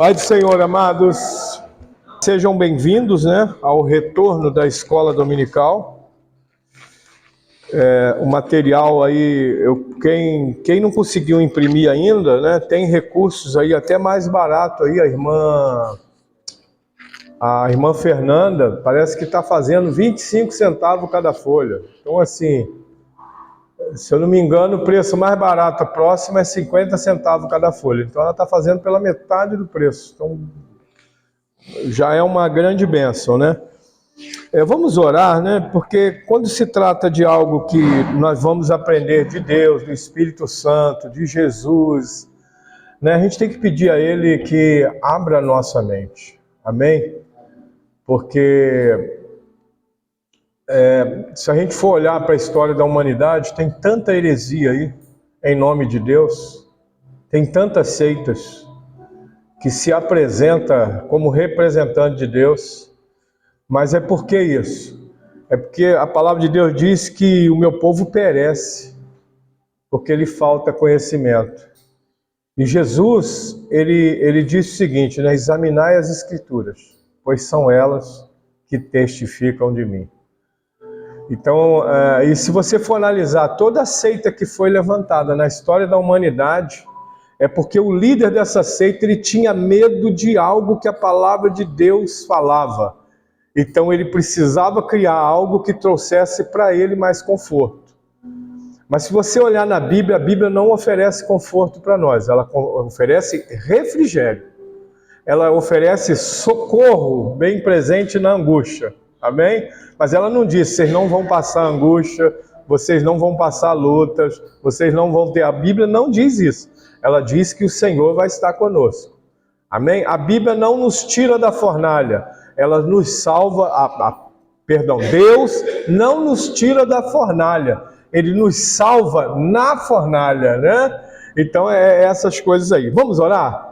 Pai do Senhor, amados, sejam bem-vindos, ao retorno da escola dominical. O material aí, quem não conseguiu imprimir ainda, tem recursos aí até mais barato aí. A irmã Fernanda parece que está fazendo 25 centavos cada folha. Então, assim, se eu não me engano, o preço mais barato próximo é 50 centavos cada folha. Então ela está fazendo pela metade do preço. Então já é uma grande bênção, Vamos orar, Porque quando se trata de algo que nós vamos aprender de Deus, do Espírito Santo, de Jesus, a gente tem que pedir a Ele que abra a nossa mente. Amém? Porque se a gente for olhar para a história da humanidade, tem tanta heresia aí, em nome de Deus, tem tantas seitas que se apresenta como representante de Deus. Mas é por que isso? É porque a palavra de Deus diz que o meu povo perece, porque lhe falta conhecimento. E Jesus, ele disse o seguinte, examinai as Escrituras, pois são elas que testificam de mim. Então, e se você for analisar toda a seita que foi levantada na história da humanidade, é porque o líder dessa seita, ele tinha medo de algo que a palavra de Deus falava. Então ele precisava criar algo que trouxesse para ele mais conforto. Mas se você olhar na Bíblia, a Bíblia não oferece conforto para nós, ela oferece refrigério. Ela oferece socorro bem presente na angústia. Amém? Mas ela não diz, vocês não vão passar angústia, vocês não vão passar lutas, vocês não vão ter... A Bíblia não diz isso. Ela diz que o Senhor vai estar conosco. Amém? A Bíblia não nos tira da fornalha, ela nos salva... Deus não nos tira da fornalha, Ele nos salva na fornalha, Então é essas coisas aí. Vamos orar?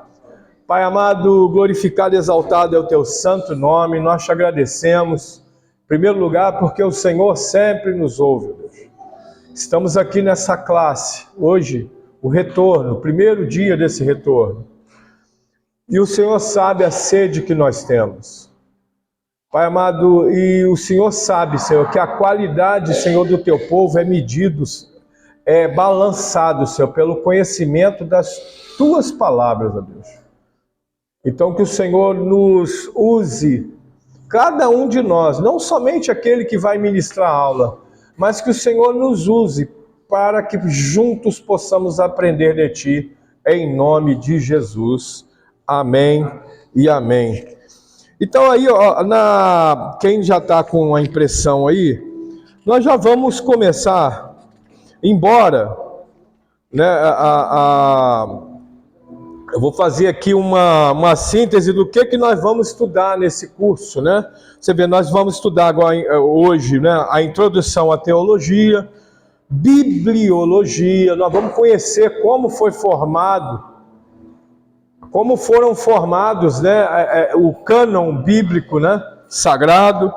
Pai amado, glorificado e exaltado é o Teu santo nome, nós te agradecemos, em primeiro lugar, porque o Senhor sempre nos ouve, Deus. Estamos aqui nessa classe, hoje, o retorno, o primeiro dia desse retorno. E o Senhor sabe a sede que nós temos. Pai amado, e o Senhor sabe, Senhor, que a qualidade, Senhor, do Teu povo é medido, é balançado, Senhor, pelo conhecimento das Tuas palavras, ó Deus. Então que o Senhor nos use, cada um de nós, não somente aquele que vai ministrar a aula, mas que o Senhor nos use para que juntos possamos aprender de Ti, em nome de Jesus. Amém e amém. Então aí, quem já está com a impressão aí, nós já vamos começar, embora, eu vou fazer aqui uma síntese do que nós vamos estudar nesse curso, Você vê, nós vamos estudar agora, hoje, a introdução à teologia, bibliologia, nós vamos conhecer como foi formado, como foram formados, o cânon bíblico, sagrado.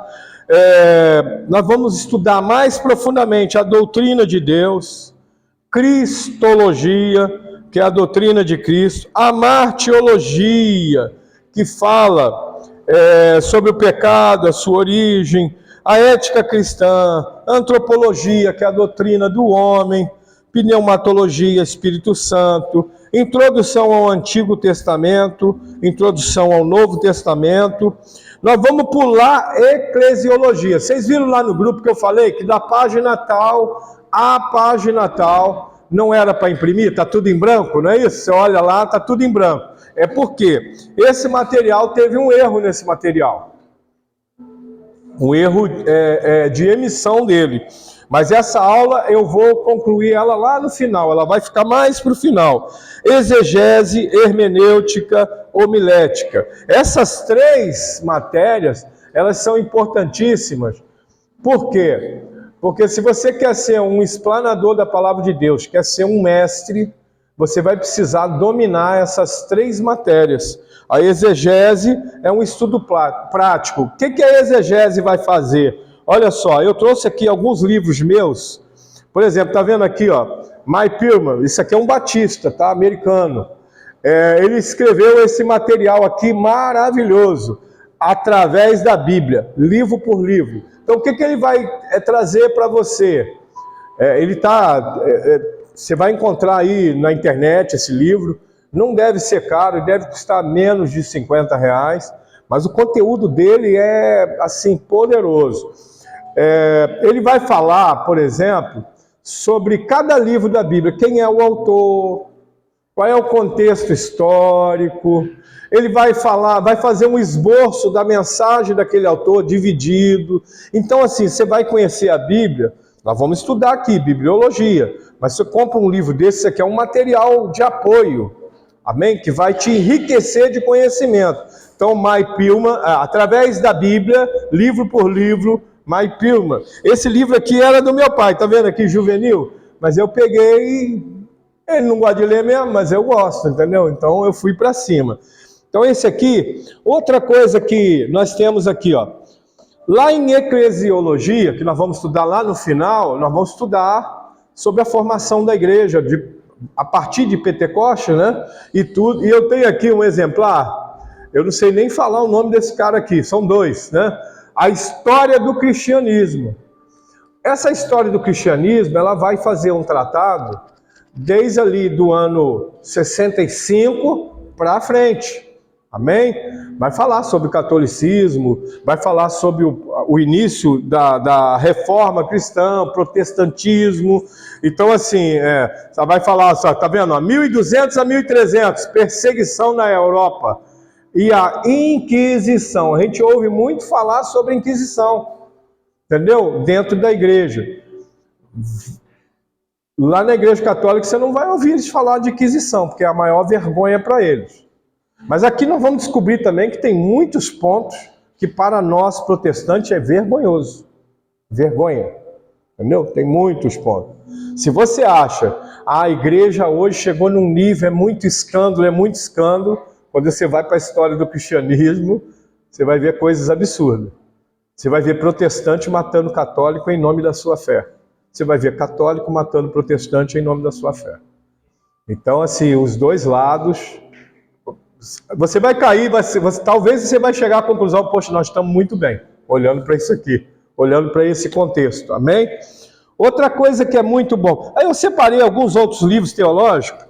Nós vamos estudar mais profundamente a doutrina de Deus, cristologia, que é a doutrina de Cristo, a martiologia, que fala sobre o pecado, a sua origem, a ética cristã, antropologia, que é a doutrina do homem, pneumatologia, Espírito Santo, introdução ao Antigo Testamento, introdução ao Novo Testamento. Nós vamos pular eclesiologia. Vocês viram lá no grupo que eu falei que da página tal à página tal não era para imprimir? Está tudo em branco, não é isso? Você olha lá, está tudo em branco. É porque esse material teve um erro nesse material. Um erro de emissão dele. Mas essa aula eu vou concluir ela lá no final, ela vai ficar mais para o final. Exegese, hermenêutica, homilética. Essas três matérias, elas são importantíssimas. Por quê? Porque se você quer ser um explanador da palavra de Deus, quer ser um mestre, você vai precisar dominar essas três matérias. A exegese é um estudo prático. O que a exegese vai fazer? Olha só, eu trouxe aqui alguns livros meus. Por exemplo, tá vendo aqui, My Pilmer, isso aqui é um batista, tá? Americano. Ele escreveu esse material aqui maravilhoso, através da Bíblia, livro por livro. Então, o que ele vai trazer para você? Você vai encontrar aí na internet esse livro. Não deve ser caro, deve custar menos de R$50, mas o conteúdo dele é, assim, poderoso. Ele vai falar, por exemplo, sobre cada livro da Bíblia, quem é o autor, qual é o contexto histórico. Ele vai fazer um esboço da mensagem daquele autor, dividido. Então, assim, você vai conhecer a Bíblia. Nós vamos estudar aqui, bibliologia. Mas você compra um livro desse, isso aqui é um material de apoio, amém? Que vai te enriquecer de conhecimento. Então, Mike Pillman, através da Bíblia, livro por livro, Mike Pillman. Esse livro aqui era do meu pai, tá vendo aqui, juvenil? Mas eu peguei, ele não gosta de ler mesmo, mas eu gosto, entendeu? Então, eu fui para cima. Então, esse aqui, outra coisa que nós temos aqui, ó. Lá em Eclesiologia, que nós vamos estudar lá no final, nós vamos estudar sobre a formação da igreja, a partir de Pentecoste, né? E tudo. E eu tenho aqui um exemplar, eu não sei nem falar o nome desse cara aqui, são dois, né? A história do cristianismo. Essa história do cristianismo, ela vai fazer um tratado desde ali do ano 65 para frente. Amém? Vai falar sobre o catolicismo, vai falar sobre o início da reforma cristã, protestantismo. Então, assim, vai falar, tá vendo? 1200 a 1300, perseguição na Europa. E a Inquisição. A gente ouve muito falar sobre a Inquisição, entendeu? Dentro da igreja. Lá na igreja católica você não vai ouvir eles falar de Inquisição, porque é a maior vergonha para eles. Mas aqui nós vamos descobrir também que tem muitos pontos que para nós protestantes é vergonhoso. Vergonha. Entendeu? Tem muitos pontos. Se você acha, a igreja hoje chegou num nível, é muito escândalo, quando você vai para a história do cristianismo, você vai ver coisas absurdas. Você vai ver protestante matando católico em nome da sua fé. Você vai ver católico matando protestante em nome da sua fé. Então, assim, os dois lados... Você vai cair, talvez você vai chegar à conclusão, poxa, nós estamos muito bem, olhando para isso aqui, olhando para esse contexto, amém? Outra coisa que é muito bom, aí eu separei alguns outros livros teológicos,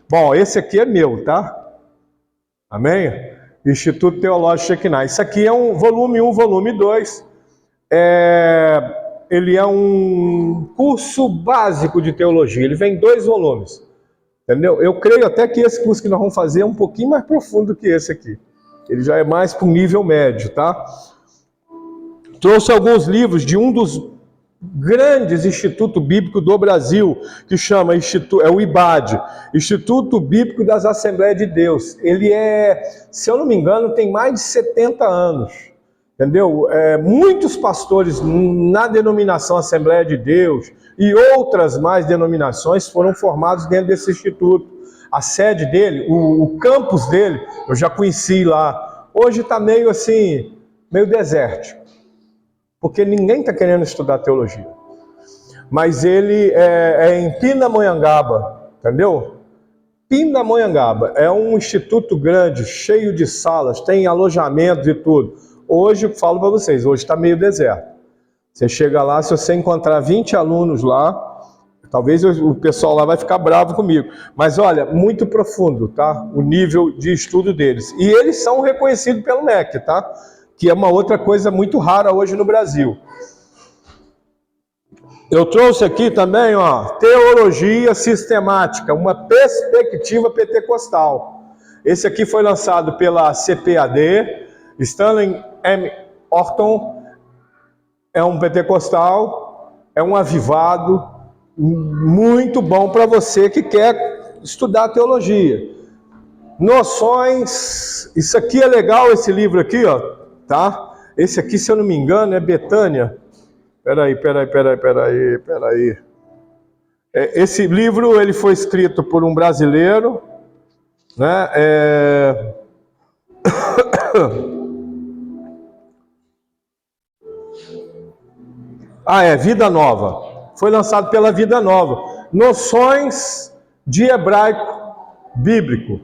bom, esse aqui é meu, tá? Amém? Instituto Teológico Shekinah, isso aqui é um volume 1, volume 2, ele é um curso básico de teologia, ele vem em 2 volumes. Entendeu? Eu creio até que esse curso que nós vamos fazer é um pouquinho mais profundo que esse aqui. Ele já é mais para um nível médio, tá? Trouxe alguns livros de um dos grandes institutos bíblicos do Brasil, que chama o IBAD, Instituto Bíblico das Assembleias de Deus. Ele se eu não me engano, tem mais de 70 anos. Entendeu? Muitos pastores na denominação Assembleia de Deus e outras mais denominações foram formados dentro desse instituto. A sede dele, o campus dele, eu já conheci lá. Hoje está meio assim, meio desértico, porque ninguém está querendo estudar teologia. Mas ele é em Pindamonhangaba, entendeu? Pindamonhangaba é um instituto grande, cheio de salas, tem alojamentos e tudo. Hoje, eu falo para vocês, hoje está meio deserto. Você chega lá, se você encontrar 20 alunos lá, talvez o pessoal lá vai ficar bravo comigo. Mas olha, muito profundo, tá? O nível de estudo deles. E eles são reconhecidos pelo MEC, tá? Que é uma outra coisa muito rara hoje no Brasil. Eu trouxe aqui também, ó, Teologia Sistemática, uma perspectiva pentecostal. Esse aqui foi lançado pela CPAD, Stanley M. Orton, é um pentecostal, é um avivado, muito bom para você que quer estudar teologia. Noções, isso aqui é legal, esse livro aqui, ó, tá? Esse aqui, se eu não me engano, é Betânia. Peraí. Esse livro, ele foi escrito por um brasileiro, né? Vida Nova. Foi lançado pela Vida Nova. Noções de hebraico bíblico.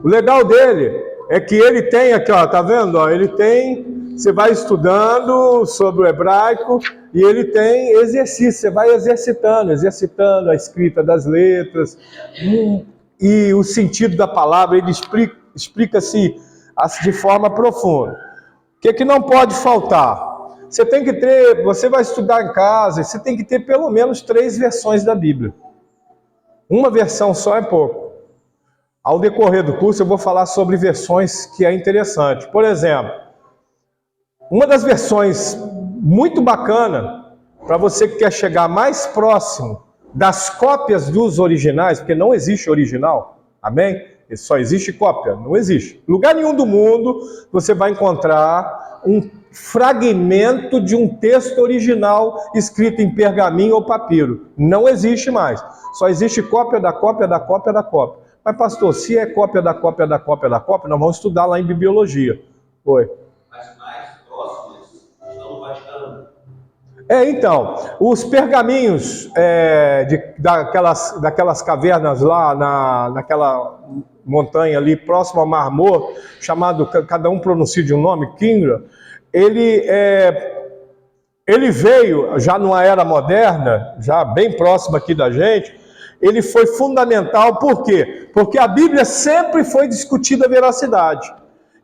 O legal dele é que ele tem aqui, ó, tá vendo? Ó, ele tem, você vai estudando sobre o hebraico e ele tem exercício, você vai exercitando a escrita das letras e o sentido da palavra, ele explica-se de forma profunda. O que não pode faltar? Você tem que ter, você vai estudar em casa, você tem que ter pelo menos 3 versões da Bíblia. Uma versão só é pouco. Ao decorrer do curso eu vou falar sobre versões que é interessante. Por exemplo, uma das versões muito bacana, para você que quer chegar mais próximo das cópias dos originais, porque não existe original, amém? Só existe cópia, não existe. Em lugar nenhum do mundo você vai encontrar um fragmento de um texto original escrito em pergaminho ou papiro. Não existe mais. Só existe cópia da cópia da cópia da cópia. Mas pastor, se é cópia da cópia da cópia da cópia, nós vamos estudar lá em bibliologia. Oi. Mas mais próximos estão no Vaticano. Então, os pergaminhos daquelas cavernas lá, naquela montanha ali, próximo ao Mar Morto, chamado, cada um pronuncia de um nome, Qumran, ele veio já numa era moderna, já bem próximo aqui da gente, ele foi fundamental, por quê? Porque a Bíblia sempre foi discutida a veracidade.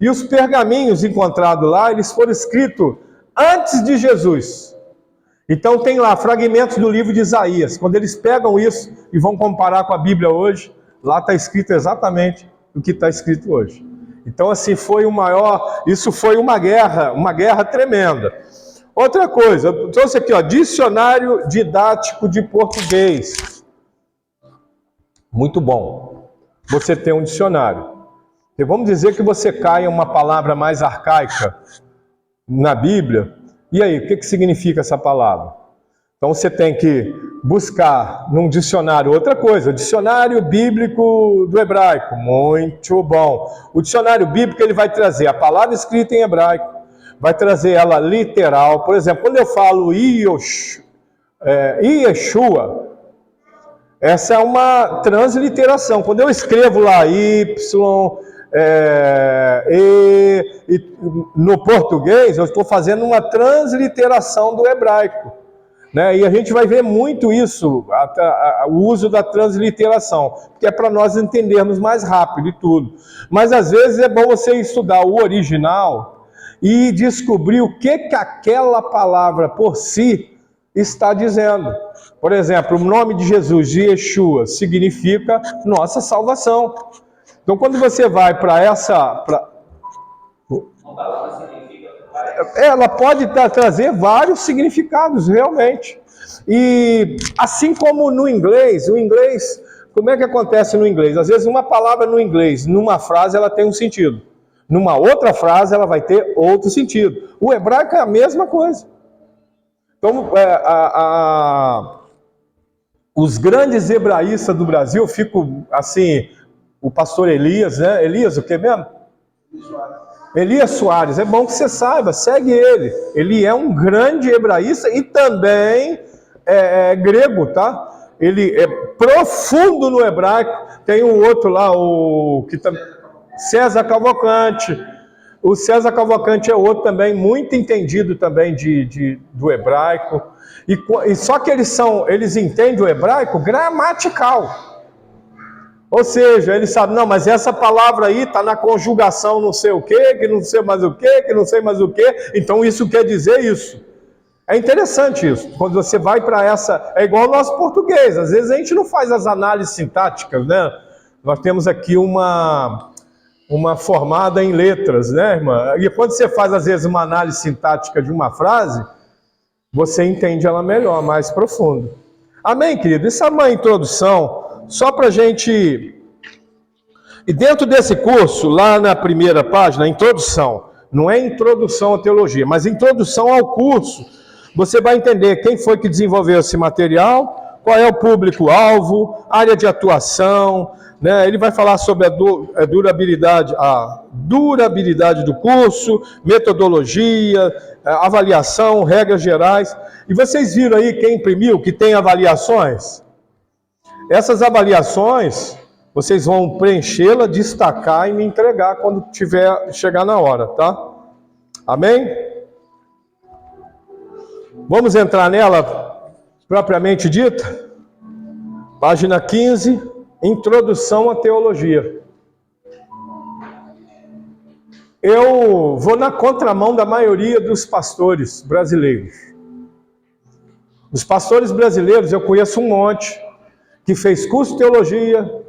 E os pergaminhos encontrados lá, eles foram escritos antes de Jesus. Então tem lá fragmentos do livro de Isaías. Quando eles pegam isso e vão comparar com a Bíblia hoje, lá está escrito exatamente o que está escrito hoje. Então assim, isso foi uma guerra tremenda. Outra coisa, eu trouxe aqui, ó, dicionário didático de português. Muito bom você ter um dicionário. E vamos dizer que você cai em uma palavra mais arcaica na Bíblia. E aí, o que significa essa palavra? Então você tem que buscar num dicionário outra coisa. O dicionário bíblico do hebraico, muito bom. O dicionário bíblico ele vai trazer a palavra escrita em hebraico, vai trazer ela literal. Por exemplo, quando eu falo Yeshua, essa é uma transliteração. Quando eu escrevo lá no português, eu estou fazendo uma transliteração do hebraico. Né? E a gente vai ver muito isso, o uso da transliteração, que é para nós entendermos mais rápido e tudo. Mas às vezes é bom você estudar o original e descobrir o que aquela palavra por si está dizendo. Por exemplo, o nome de Jesus, de Yeshua, significa nossa salvação. Então, quando você vai para Uma palavra significa ela pode trazer vários significados, realmente. E assim como no inglês, o inglês, como é que acontece no inglês? Às vezes uma palavra no inglês, numa frase, ela tem um sentido. Numa outra frase, ela vai ter outro sentido. O hebraico é a mesma coisa. Então, os grandes hebraístas do Brasil, fico assim, o pastor Elias, né? Elias, o que mesmo? Elias Soares, é bom que você saiba, segue ele. Ele é um grande hebraísta e também é grego, tá? Ele é profundo no hebraico. Tem um outro lá, César Cavalcante. O César Cavalcante é outro também, muito entendido também do hebraico. E só que eles entendem o hebraico gramatical. Ou seja, ele sabe, não, mas essa palavra aí está na conjugação não sei o quê, que não sei mais o quê, que não sei mais o quê, então isso quer dizer isso. É interessante isso, quando você vai para é igual o nosso português, às vezes a gente não faz as análises sintáticas, né? Nós temos aqui uma formada em letras, né, irmã? E quando você faz, às vezes, uma análise sintática de uma frase, você entende ela melhor, mais profundo. Amém, querido? Isso é uma introdução. Só para a gente... E dentro desse curso, lá na primeira página, introdução, não é introdução à teologia, mas introdução ao curso, você vai entender quem foi que desenvolveu esse material, qual é o público-alvo, área de atuação, né? Ele vai falar sobre a durabilidade do curso, metodologia, avaliação, regras gerais. E vocês viram aí quem imprimiu, que tem avaliações? Essas avaliações, Vocês vão preenchê-la, destacar e me entregar quando chegar na hora, tá? Amém? Vamos entrar nela, propriamente dita? Página 15, Introdução à Teologia. Eu vou na contramão da maioria dos pastores brasileiros. Os pastores brasileiros, eu conheço um monte, que fez curso de teologia,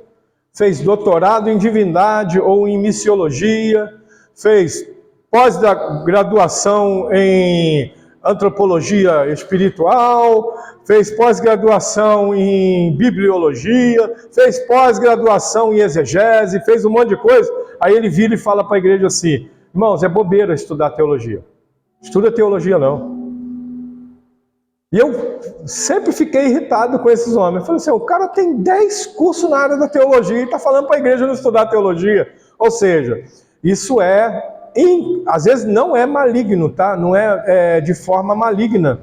fez doutorado em divindade ou em missiologia, fez pós-graduação em antropologia espiritual, fez pós-graduação em bibliologia, fez pós-graduação em exegese, fez um monte de coisa. Aí ele vira e fala para a igreja assim: irmãos, é bobeira estudar teologia. Estuda teologia não. E eu sempre fiquei irritado com esses homens. Eu falei assim, o cara tem 10 cursos na área da teologia e está falando para a igreja não estudar teologia. Ou seja, isso às vezes não é maligno, tá? Não é de forma maligna.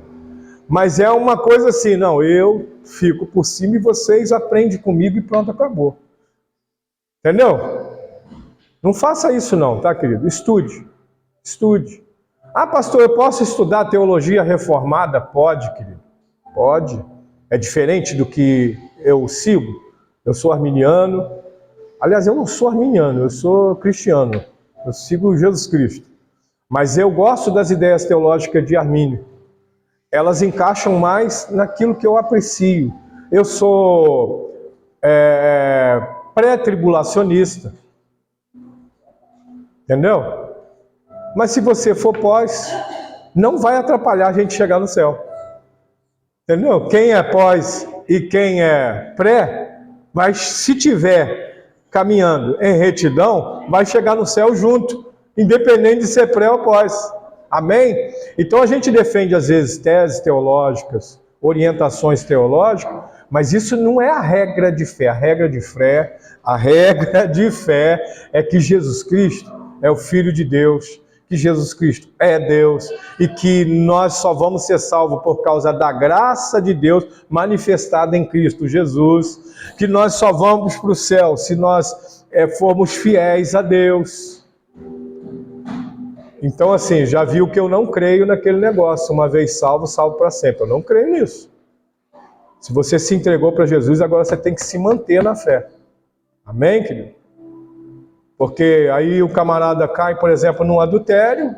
Mas é uma coisa assim, não, eu fico por cima e vocês aprendem comigo e pronto, acabou. Entendeu? Não faça isso não, tá, querido? Estude. Ah, pastor, eu posso estudar teologia reformada? Pode, querido. Pode. É diferente do que eu sigo. Eu sou arminiano. Aliás, eu não sou arminiano, eu sou cristiano. Eu sigo Jesus Cristo. Mas eu gosto das ideias teológicas de Armínio. Elas encaixam mais naquilo que eu aprecio. Eu sou pré-tribulacionista. Entendeu? Mas se você for pós, não vai atrapalhar a gente chegar no céu. Entendeu? Quem é pós e quem é pré, se tiver caminhando em retidão, vai chegar no céu junto, independente de ser pré ou pós. Amém? Então a gente defende às vezes teses teológicas, orientações teológicas, mas isso não é a regra de fé. A regra de fé é que Jesus Cristo é o Filho de Deus, que Jesus Cristo é Deus e que nós só vamos ser salvos por causa da graça de Deus manifestada em Cristo Jesus, que nós só vamos para o céu se nós formos fiéis a Deus. Então assim, já viu que eu não creio naquele negócio, uma vez salvo, salvo para sempre. Eu não creio nisso. Se você se entregou para Jesus, agora você tem que se manter na fé. Amém, querido? Porque aí o camarada cai, por exemplo, num adultério,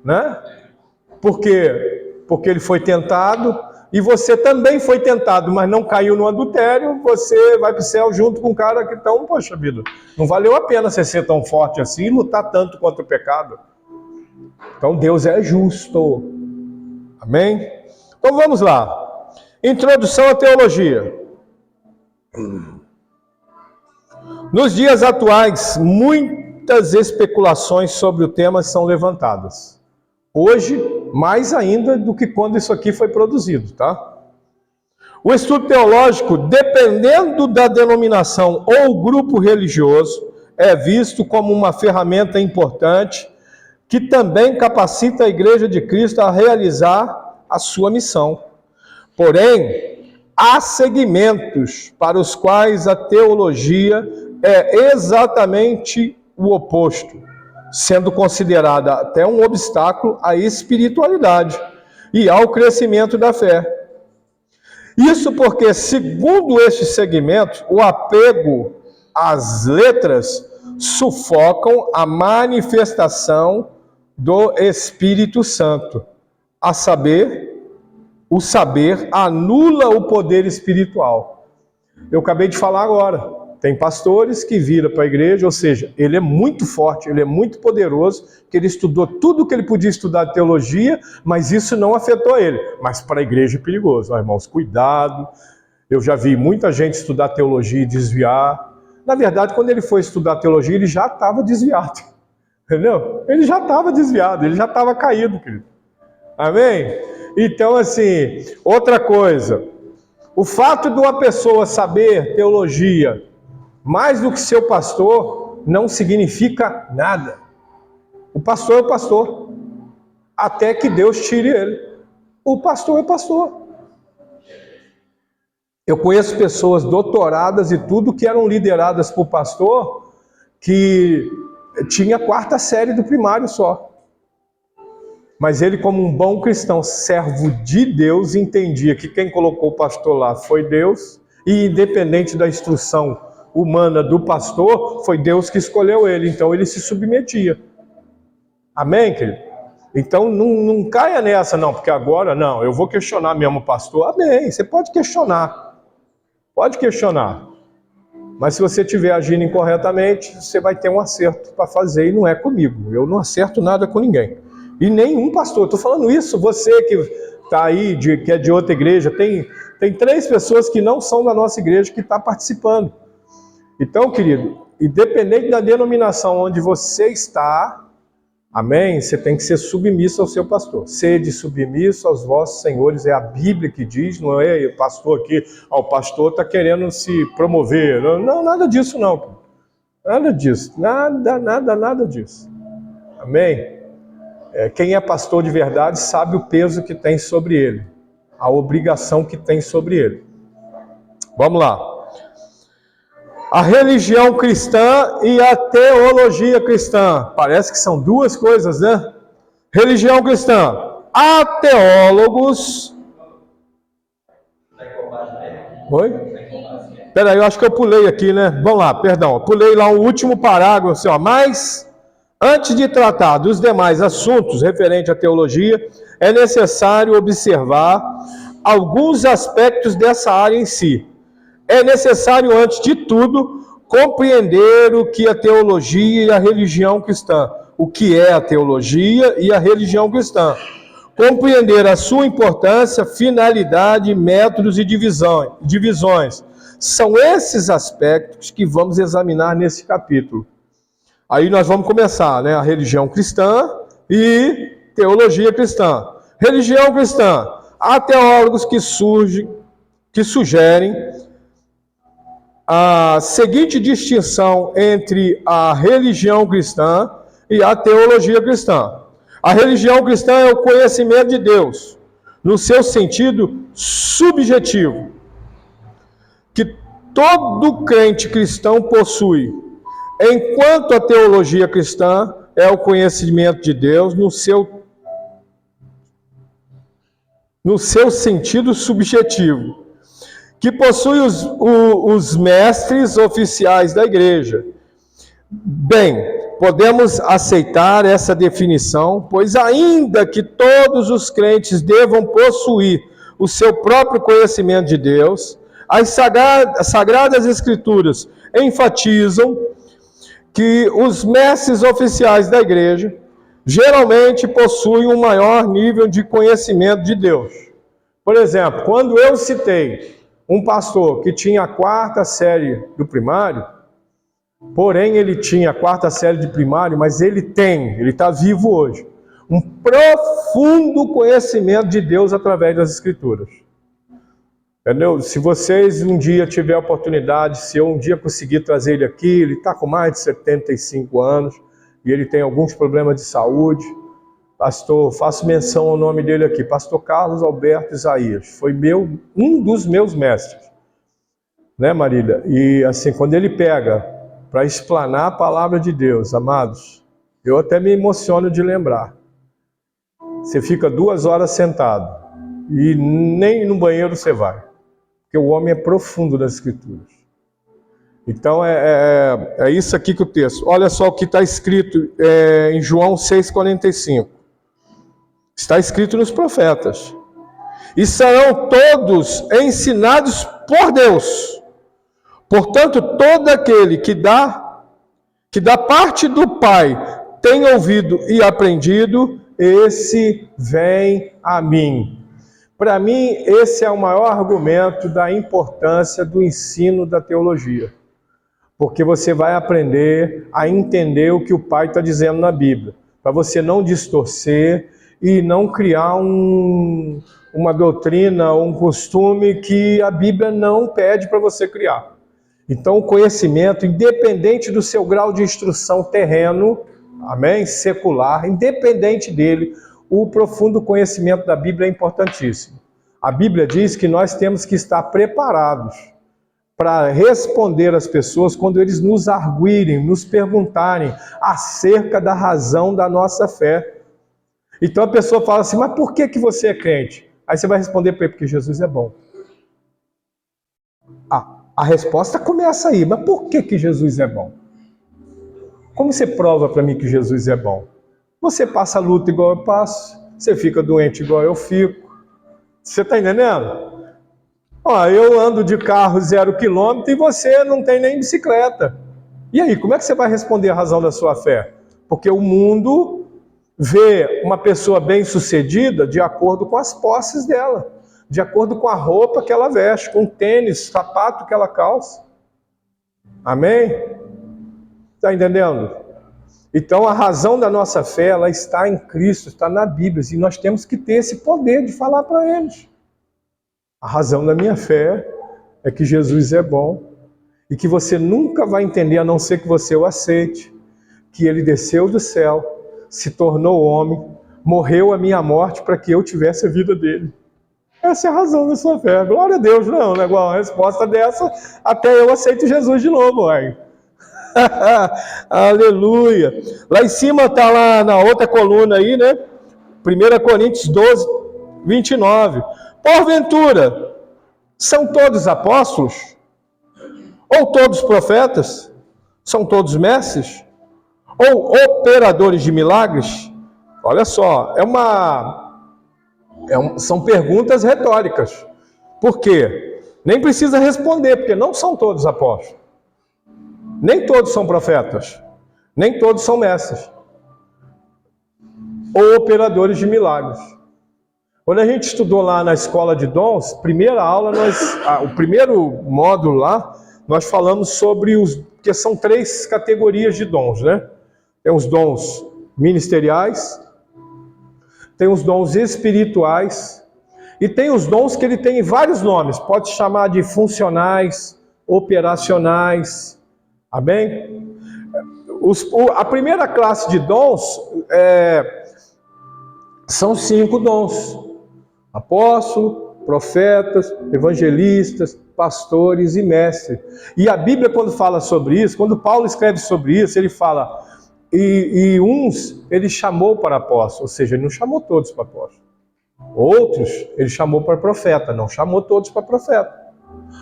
né? Por quê? Porque ele foi tentado, e você também foi tentado, mas não caiu no adultério, você vai para o céu junto com o cara que então, poxa vida, não valeu a pena você ser tão forte assim e lutar tanto contra o pecado. Então Deus é justo. Amém? Então vamos lá. Introdução à teologia. Nos dias atuais, muitas especulações sobre o tema são levantadas. Hoje, mais ainda do que quando isso aqui foi produzido, tá? O estudo teológico, dependendo da denominação ou grupo religioso, é visto como uma ferramenta importante que também capacita a Igreja de Cristo a realizar a sua missão. Porém, há segmentos para os quais a teologia é exatamente o oposto, sendo considerada até um obstáculo à espiritualidade e ao crescimento da fé. Isso porque, segundo estes segmentos, o apego às letras sufocam a manifestação do Espírito Santo. A saber, o saber anula o poder espiritual. Eu acabei de falar agora. Tem pastores que viram para a igreja, ou seja, ele é muito forte, ele é muito poderoso, que ele estudou tudo o que ele podia estudar de teologia, mas isso não afetou ele. Mas para a igreja é perigoso. Irmãos, cuidado. Eu já vi muita gente estudar teologia e desviar. Na verdade, quando ele foi estudar teologia, ele já estava desviado. Entendeu? Ele já estava desviado, ele já estava caído, querido. Amém? Então, assim, outra coisa. O fato de uma pessoa saber teologia mais do que seu pastor não significa nada. O pastor é o pastor, até que Deus tire ele. O pastor é pastor. Eu conheço pessoas doutoradas e tudo que eram lideradas por pastor que tinha 4ª série do primário só. Mas ele, como um bom cristão, servo de Deus, entendia que quem colocou o pastor lá foi Deus, e independente da instrução humana do pastor, foi Deus que escolheu ele, então ele se submetia. Amém, querido? Então não caia nessa, não, porque agora, não, eu vou questionar mesmo o pastor. Amém, você pode questionar, mas se você estiver agindo incorretamente, você vai ter um acerto para fazer, e não é comigo, eu não acerto nada com ninguém. E nenhum pastor, estou falando isso, você que está aí, que é de outra igreja, tem 3 pessoas que não são da nossa igreja que estão participando. Então, querido, independente da denominação onde você está, amém, você tem que ser submisso ao seu pastor. Sede submisso aos vossos senhores, é a Bíblia que diz, não é o pastor aqui, o pastor está querendo se promover. Não, nada disso não. Nada disso, nada disso. Amém? Quem é pastor de verdade sabe o peso que tem sobre ele, a obrigação que tem sobre ele. Vamos lá. A religião cristã e a teologia cristã. Parece que são 2 coisas, né? Religião cristã. Há teólogos... Oi? Espera aí, eu acho que eu pulei aqui, né? Vamos lá, perdão. Eu pulei lá o último parágrafo, assim, ó. Mas... antes de tratar dos demais assuntos referentes à teologia, é necessário observar alguns aspectos dessa área em si. É necessário, antes de tudo, compreender o que a teologia e a religião cristã. O que é a teologia e a religião cristã. Compreender a sua importância, finalidade, métodos e divisões. São esses aspectos que vamos examinar nesse capítulo. Aí nós vamos começar, né? A religião cristã e teologia cristã. Religião cristã. Há teólogos que sugerem a seguinte distinção entre a religião cristã e a teologia cristã. A religião cristã é o conhecimento de Deus, no seu sentido subjetivo, que todo crente cristão possui. Enquanto a teologia cristã é o conhecimento de Deus no seu sentido subjetivo, que possui os mestres oficiais da igreja. Bem, podemos aceitar essa definição, pois ainda que todos os crentes devam possuir o seu próprio conhecimento de Deus, as Sagradas Escrituras enfatizam que os mestres oficiais da igreja geralmente possuem um maior nível de conhecimento de Deus. Por exemplo, quando eu citei um pastor que tinha a 4ª série do primário, porém ele tinha a 4ª série de primário, mas ele está vivo hoje, um profundo conhecimento de Deus através das Escrituras. Entendeu? Se vocês um dia tiverem a oportunidade, se eu um dia conseguir trazer ele aqui, ele está com mais de 75 anos e ele tem alguns problemas de saúde. Pastor, faço menção ao nome dele aqui, Pastor Carlos Alberto Isaías, foi um dos meus mestres, né, Marília? E assim, quando ele pega para explanar a palavra de Deus, amados, eu até me emociono de lembrar. Você fica 2 horas sentado e nem no banheiro você vai. Porque o homem é profundo nas Escrituras. Então é isso aqui que o texto. Olha só o que está escrito em João 6,45. Está escrito nos profetas. E serão todos ensinados por Deus. Portanto, todo aquele que da parte do Pai tem ouvido e aprendido, esse vem a mim. Para mim, esse é o maior argumento da importância do ensino da teologia. Porque você vai aprender a entender o que o Pai está dizendo na Bíblia. Para você não distorcer e não criar uma doutrina, um costume que a Bíblia não pede para você criar. Então, o conhecimento, independente do seu grau de instrução terreno, amém? Secular, independente dele, o profundo conhecimento da Bíblia é importantíssimo. A Bíblia diz que nós temos que estar preparados para responder às pessoas quando eles nos arguirem, nos perguntarem acerca da razão da nossa fé. Então a pessoa fala assim, mas por que você é crente? Aí você vai responder para ele, porque Jesus é bom. A resposta começa aí, mas por que Jesus é bom? Como você prova para mim que Jesus é bom? Você passa luta igual eu passo, você fica doente igual eu fico. Você está entendendo? Eu ando de carro 0 quilômetro e você não tem nem bicicleta. E aí, como é que você vai responder a razão da sua fé? Porque o mundo vê uma pessoa bem-sucedida de acordo com as posses dela, de acordo com a roupa que ela veste, com o tênis, sapato que ela calça. Amém? Está entendendo? Então a razão da nossa fé, ela está em Cristo, está na Bíblia, e nós temos que ter esse poder de falar para eles. A razão da minha fé é que Jesus é bom e que você nunca vai entender a não ser que você o aceite, que ele desceu do céu, se tornou homem, morreu a minha morte para que eu tivesse a vida dele. Essa é a razão da sua fé. Glória a Deus, não, né? Igual a resposta dessa, até eu aceito Jesus de novo, aí. Aleluia. Lá em cima está lá na outra coluna aí, né? 1 Coríntios 12, 29. Porventura, são todos apóstolos? Ou todos profetas? São todos mestres? Ou operadores de milagres? Olha só, são perguntas retóricas. Por quê? Nem precisa responder, porque não são todos apóstolos. Nem todos são profetas. Nem todos são mestres. Ou operadores de milagres. Quando a gente estudou lá na escola de dons, primeira aula, o primeiro módulo lá, nós falamos sobre que são 3 categorias de dons, né? Tem os dons ministeriais, tem os dons espirituais, e tem os dons que ele tem vários nomes, pode chamar de funcionais, operacionais, amém? A primeira classe de dons são 5 dons: apóstolo, profetas, evangelistas, pastores e mestres. E a Bíblia, quando fala sobre isso, quando Paulo escreve sobre isso, ele fala, e uns ele chamou para apóstolo, ou seja, ele não chamou todos para apóstolo. Outros ele chamou para profeta, não chamou todos para profeta.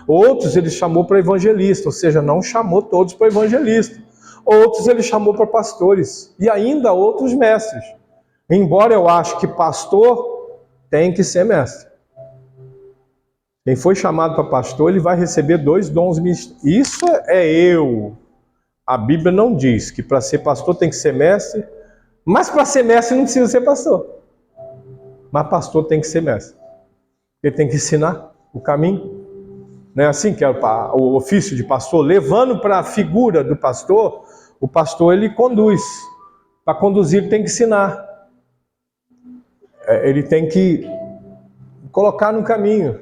Outros ele chamou para evangelista, ou seja, não chamou todos para evangelista. Outros ele chamou para pastores, e ainda outros mestres. Embora eu ache que pastor tem que ser mestre. Quem foi chamado para pastor, ele vai receber 2 dons ministeriais. Isso é eu. A Bíblia não diz que para ser pastor tem que ser mestre, mas para ser mestre não precisa ser pastor. Mas pastor tem que ser mestre. Ele tem que ensinar o caminho. Não é assim que é o ofício de pastor? Levando para a figura do pastor, o pastor ele conduz. Para conduzir ele tem que ensinar. Ele tem que colocar no caminho.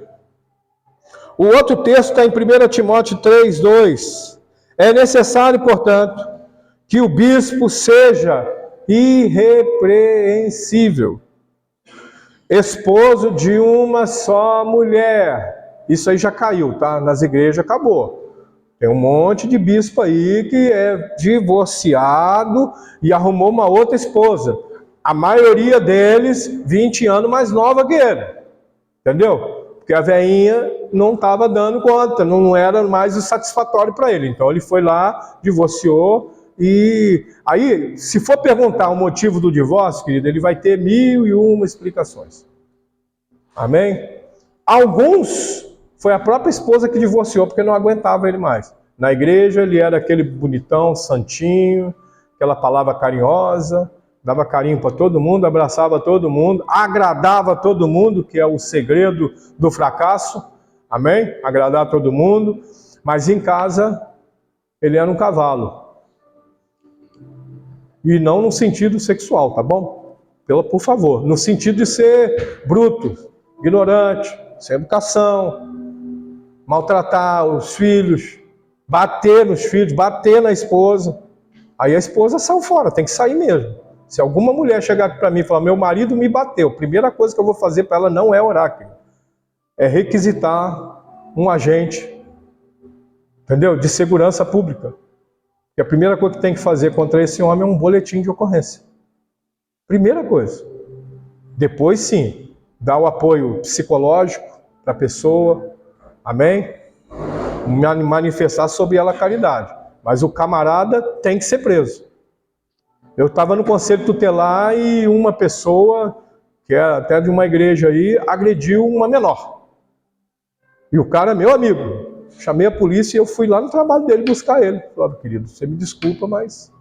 O outro texto está em 1 Timóteo 3, 2. É necessário, portanto, que o bispo seja irrepreensível, esposo de uma só mulher. Isso aí já caiu, tá? Nas igrejas acabou. Tem um monte de bispo aí que é divorciado e arrumou uma outra esposa. A maioria deles 20 anos mais nova que ele. Entendeu? Porque a velhinha não estava dando conta, não era mais o satisfatório para ele. Então ele foi lá, divorciou, e aí, se for perguntar o motivo do divórcio, querido, ele vai ter 1001 explicações. Amém? Alguns, foi a própria esposa que divorciou, porque não aguentava ele mais. Na igreja ele era aquele bonitão, santinho, aquela palavra carinhosa, dava carinho para todo mundo, abraçava todo mundo, agradava todo mundo, que é o segredo do fracasso, amém? Agradar todo mundo, mas em casa ele era um cavalo. E não no sentido sexual, tá bom? Por favor, no sentido de ser bruto, ignorante, sem educação, maltratar os filhos, bater nos filhos, bater na esposa. Aí a esposa saiu fora, tem que sair mesmo. Se alguma mulher chegar aqui para mim e falar, meu marido me bateu, a primeira coisa que eu vou fazer para ela não é orar, querido. é requisitar um agente, entendeu? De segurança pública. E a primeira coisa que tem que fazer contra esse homem é um boletim de ocorrência. Primeira coisa. Depois, sim, dar o apoio psicológico para a pessoa, amém? Manifestar sobre ela a caridade. Mas o camarada tem que ser preso. Eu estava no conselho tutelar e uma pessoa, que é até de uma igreja aí, agrediu uma menor. E o cara é meu amigo. Chamei a polícia e eu fui lá no trabalho dele buscar ele. Falei, querido, você me desculpa, mas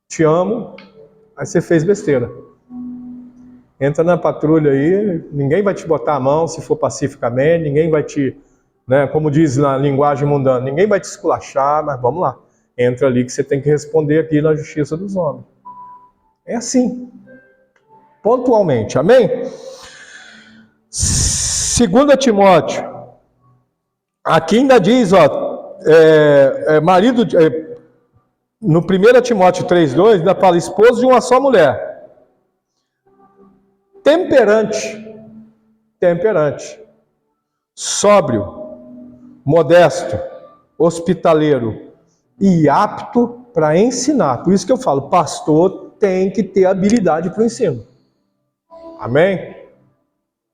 te amo, aí você fez besteira. Entra na patrulha aí, ninguém vai te botar a mão se for pacificamente, ninguém vai te, né, como diz na linguagem mundana, ninguém vai te esculachar, mas vamos lá. Entra ali que você tem que responder aqui na justiça dos homens. É assim. Pontualmente, amém? 2 Timóteo. Aqui ainda diz, ó, marido, no 1 Timóteo 3,2, ainda fala esposo de uma só mulher. Temperante, sóbrio, modesto, hospitaleiro e apto para ensinar. Por isso que eu falo, pastor tem que ter habilidade para o ensino. Amém?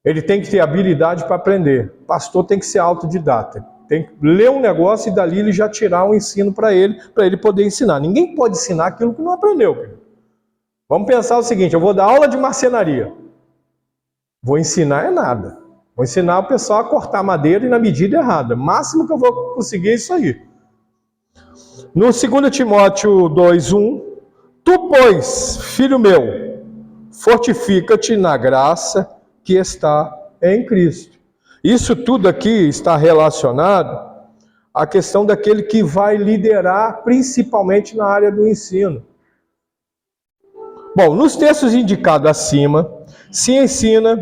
Ele tem que ter habilidade para aprender. Pastor tem que ser autodidata. Tem que ler um negócio e dali ele já tirar um ensino para ele poder ensinar. Ninguém pode ensinar aquilo que não aprendeu. Vamos pensar o seguinte, eu vou dar aula de marcenaria. Vou ensinar é nada. Vou ensinar o pessoal a cortar madeira e na medida errada. O máximo que eu vou conseguir é isso aí. No 2 Timóteo 2,1, tu, pois, filho meu, fortifica-te na graça que está em Cristo. Isso tudo aqui está relacionado à questão daquele que vai liderar, principalmente na área do ensino. Bom, nos textos indicados acima, se ensina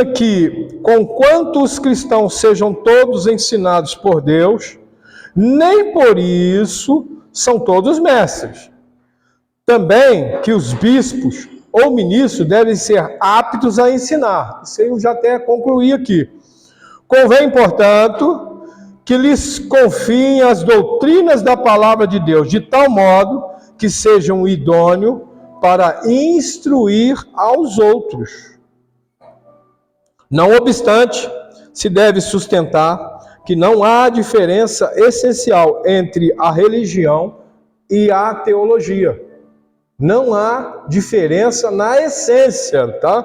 que, conquanto os cristãos sejam todos ensinados por Deus, nem por isso são todos mestres. Também que os bispos ou ministros devem ser aptos a ensinar. Isso eu já até concluí aqui. Convém, portanto, que lhes confiem as doutrinas da palavra de Deus, de tal modo que sejam idôneos para instruir aos outros. Não obstante, se deve sustentar que não há diferença essencial entre a religião e a teologia. Não há diferença na essência, tá?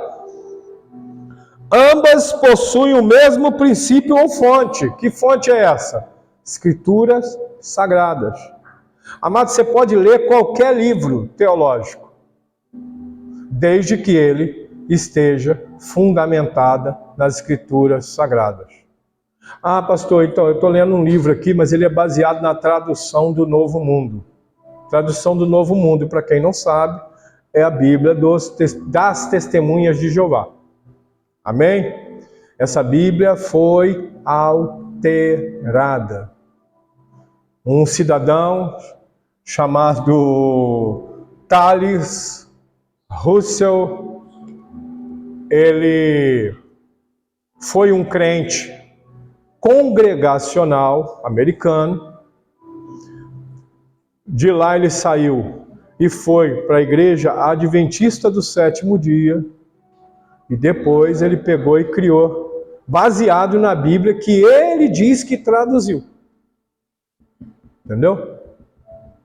Ambas possuem o mesmo princípio ou fonte. Que fonte é essa? Escrituras sagradas. Amado, você pode ler qualquer livro teológico, desde que ele esteja fundamentada nas Escrituras sagradas. Ah, pastor, então eu estou lendo um livro aqui, mas ele é baseado na tradução do Novo Mundo. Tradução do Novo Mundo, para quem não sabe, é a Bíblia das Testemunhas de Jeová. Amém? Essa Bíblia foi alterada. Um cidadão chamado Thales Russell, ele foi um crente congregacional americano. De lá ele saiu e foi para a igreja adventista do sétimo dia. E depois ele pegou e criou, baseado na Bíblia que ele diz que traduziu. Entendeu?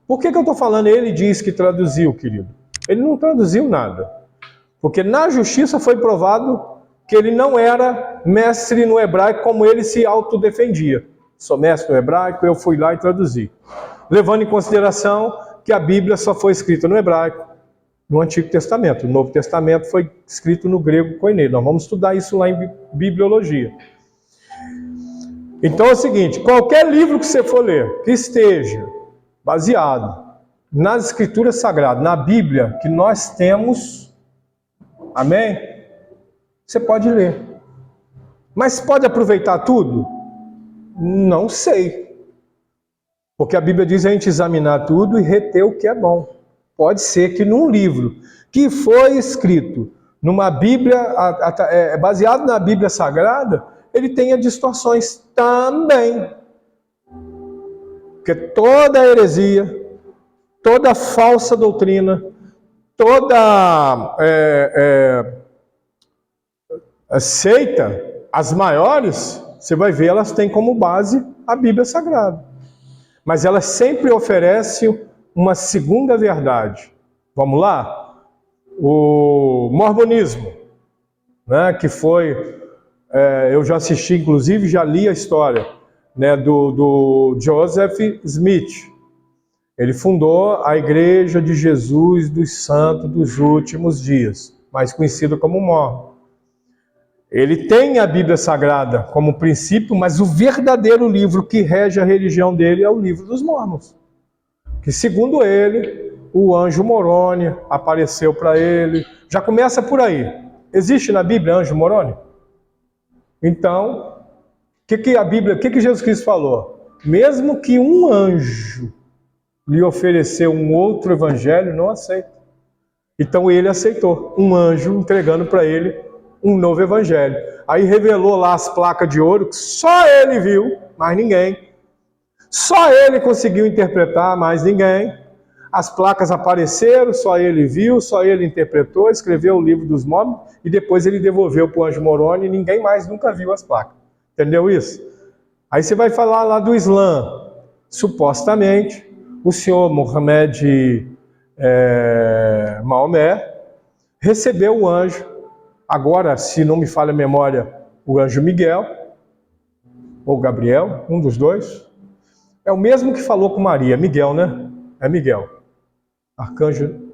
Por que eu estou falando ele diz que traduziu, querido? Ele não traduziu nada. Porque na justiça foi provado que ele não era mestre no hebraico como ele se autodefendia. Sou mestre no hebraico, eu fui lá e traduzi. Levando em consideração que a Bíblia só foi escrita no hebraico, no Antigo Testamento. O Novo Testamento foi escrito no grego koiné. Nós vamos estudar isso lá em bibliologia. Então é o seguinte, qualquer livro que você for ler, que esteja baseado nas Escrituras Sagradas, na Bíblia que nós temos, amém? Você pode ler. Mas pode aproveitar tudo? Não sei. Porque a Bíblia diz a gente examinar tudo e reter o que é bom. Pode ser que num livro que foi escrito numa Bíblia, baseado na Bíblia Sagrada, ele tenha distorções também. Porque toda heresia, toda falsa doutrina, toda seita, as maiores, você vai ver, elas têm como base a Bíblia Sagrada. Mas elas sempre oferecem uma segunda verdade. Vamos lá? O mormonismo, né, que foi, eu já assisti, inclusive, já li a história, né, do Joseph Smith. Ele fundou a Igreja de Jesus dos Santos dos Últimos Dias, mais conhecido como Mormon. Ele tem a Bíblia Sagrada como princípio, mas o verdadeiro livro que rege a religião dele é o livro dos Mormons. Que, segundo ele, o anjo Moroni apareceu para ele. Já começa por aí. Existe na Bíblia anjo Moroni? Então, o que Jesus Cristo falou? Mesmo que um anjo lhe ofereceu um outro evangelho, não aceita. Então ele aceitou, um anjo entregando para ele um novo evangelho. Aí revelou lá as placas de ouro que só ele viu, mais ninguém. Só ele conseguiu interpretar, mais ninguém. As placas apareceram, só ele viu, só ele interpretou, escreveu o livro dos Mormons e depois ele devolveu para o anjo Moroni e ninguém mais nunca viu as placas. Entendeu isso? Aí você vai falar lá do Islã. Supostamente, o senhor Mohammed Maomé recebeu o anjo. Agora, se não me falha a memória, o anjo Miguel, ou Gabriel, um dos dois, é o mesmo que falou com Maria. Miguel, né? É Miguel. Arcanjo...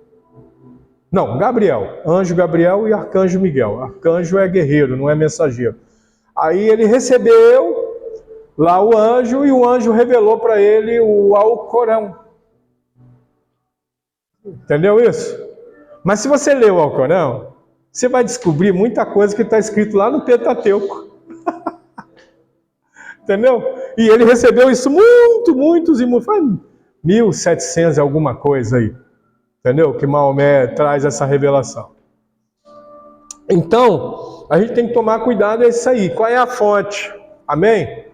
Não, Gabriel. Anjo Gabriel e arcanjo Miguel. Arcanjo é guerreiro, não é mensageiro. Aí ele recebeu lá o anjo e o anjo revelou para ele o Alcorão. Entendeu isso? Mas se você ler o Alcorão, você vai descobrir muita coisa que está escrito lá no Pentateuco. Entendeu? E ele recebeu isso muitos, foi 1700 alguma coisa aí. Entendeu? Que Maomé traz essa revelação. Então, a gente tem que tomar cuidado, é isso aí. Qual é a fonte? Amém?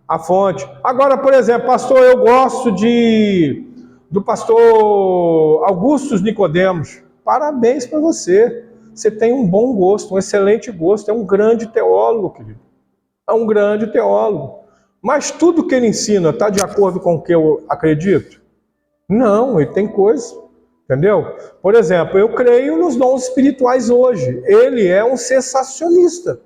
A fonte. Agora, por exemplo, pastor, eu gosto do pastor Augusto Nicodemos. Parabéns para você. Você tem um bom gosto, um excelente gosto. É um grande teólogo, querido. É um grande teólogo. Mas tudo que ele ensina está de acordo com o que eu acredito? Não, ele tem coisa. Entendeu? Por exemplo, eu creio nos dons espirituais hoje. Ele é um cessacionista.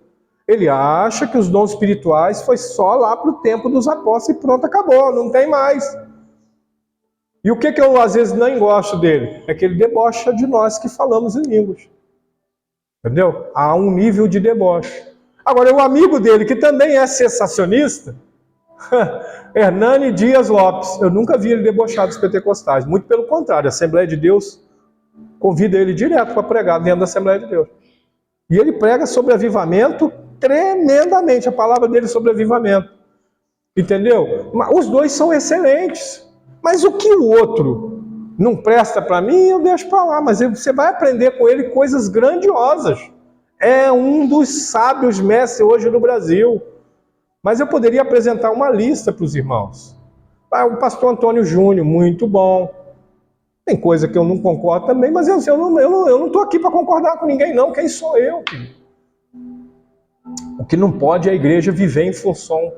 Ele acha que os dons espirituais foi só lá para o tempo dos apóstolos e pronto, acabou, não tem mais. E o que eu às vezes nem gosto dele? É que ele debocha de nós que falamos em línguas. Entendeu? Há um nível de deboche. Agora, o amigo dele, que também é cessacionista, Hernani Dias Lopes, eu nunca vi ele debochar dos pentecostais. Muito pelo contrário, a Assembleia de Deus convida ele direto para pregar dentro da Assembleia de Deus. E ele prega sobre avivamento tremendamente, a palavra dele sobre avivamento. Entendeu? Os dois são excelentes. Mas o que o outro não presta para mim, eu deixo para lá. Mas você vai aprender com ele coisas grandiosas. É um dos sábios mestres hoje no Brasil. Mas eu poderia apresentar uma lista para os irmãos. O pastor Antônio Júnior, muito bom. Tem coisa que eu não concordo também, mas eu não estou aqui para concordar com ninguém, não. Quem sou eu? O que não pode é a igreja viver em função.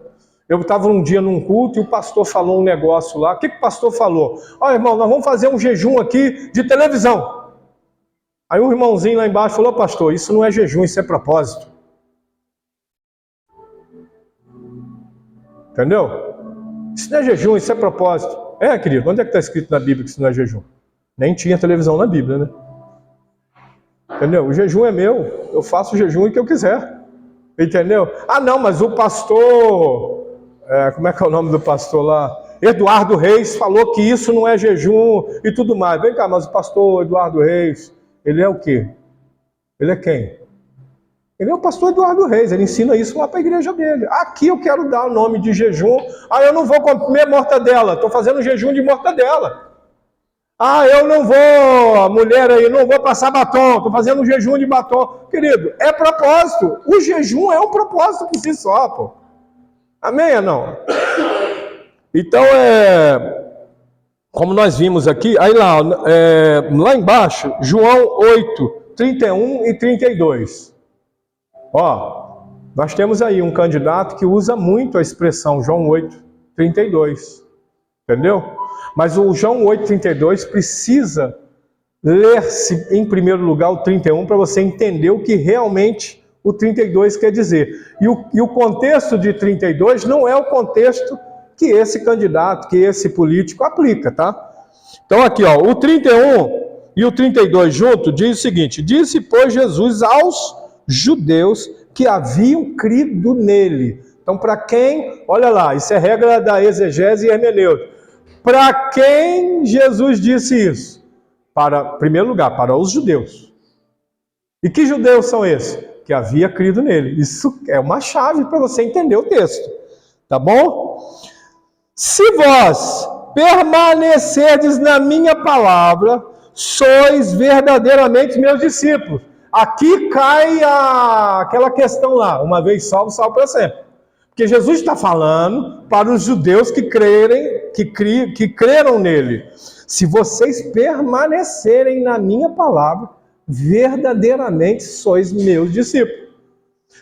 Eu estava um dia num culto e o pastor falou um negócio lá. O que o pastor falou? Olha, irmão, nós vamos fazer um jejum aqui de televisão. Aí um irmãozinho lá embaixo falou, pastor, isso não é jejum, isso é propósito. Entendeu? Isso não é jejum, isso é propósito. É, querido, onde é que está escrito na Bíblia que isso não é jejum? Nem tinha televisão na Bíblia, né? Entendeu? O jejum é meu, eu faço o jejum que eu quiser. Entendeu? Ah, não, mas o pastor... como é que é o nome do pastor lá? Eduardo Reis falou que isso não é jejum e tudo mais. Vem cá, mas o pastor Eduardo Reis, ele é o quê? Ele é quem? Ele é o pastor Eduardo Reis, ele ensina isso lá para a igreja dele. Aqui eu quero dar o nome de jejum. Eu não vou comer mortadela, estou fazendo jejum de mortadela. Ah, eu não vou, a mulher aí, não vou passar batom, estou fazendo um jejum de batom. Querido, é propósito. O jejum é um propósito por si só, pô. Amém ou não? Então, como nós vimos aqui, aí lá embaixo, João 8, 31 e 32. Ó, nós temos aí um candidato que usa muito a expressão João 8, 32. Entendeu? Mas o João 8, 32 precisa ler-se em primeiro lugar o 31 para você entender o que realmente o 32 quer dizer. E o contexto de 32 não é o contexto que esse candidato, que esse político aplica, tá? Então aqui, ó, o 31 e o 32 junto diz o seguinte: disse, pois, Jesus aos judeus que haviam crido nele. Então, para quem, olha lá, isso é regra da exegese e hermenêutica. Para quem Jesus disse isso? Em primeiro lugar, para os judeus. E que judeus são esses? Que havia crido nele. Isso é uma chave para você entender o texto. Tá bom? Se vós permanecerdes na minha palavra, sois verdadeiramente meus discípulos. Aqui cai aquela questão lá, uma vez salvo, salvo para sempre. Porque Jesus está falando para os judeus que creram nele. Se vocês permanecerem na minha palavra, verdadeiramente sois meus discípulos.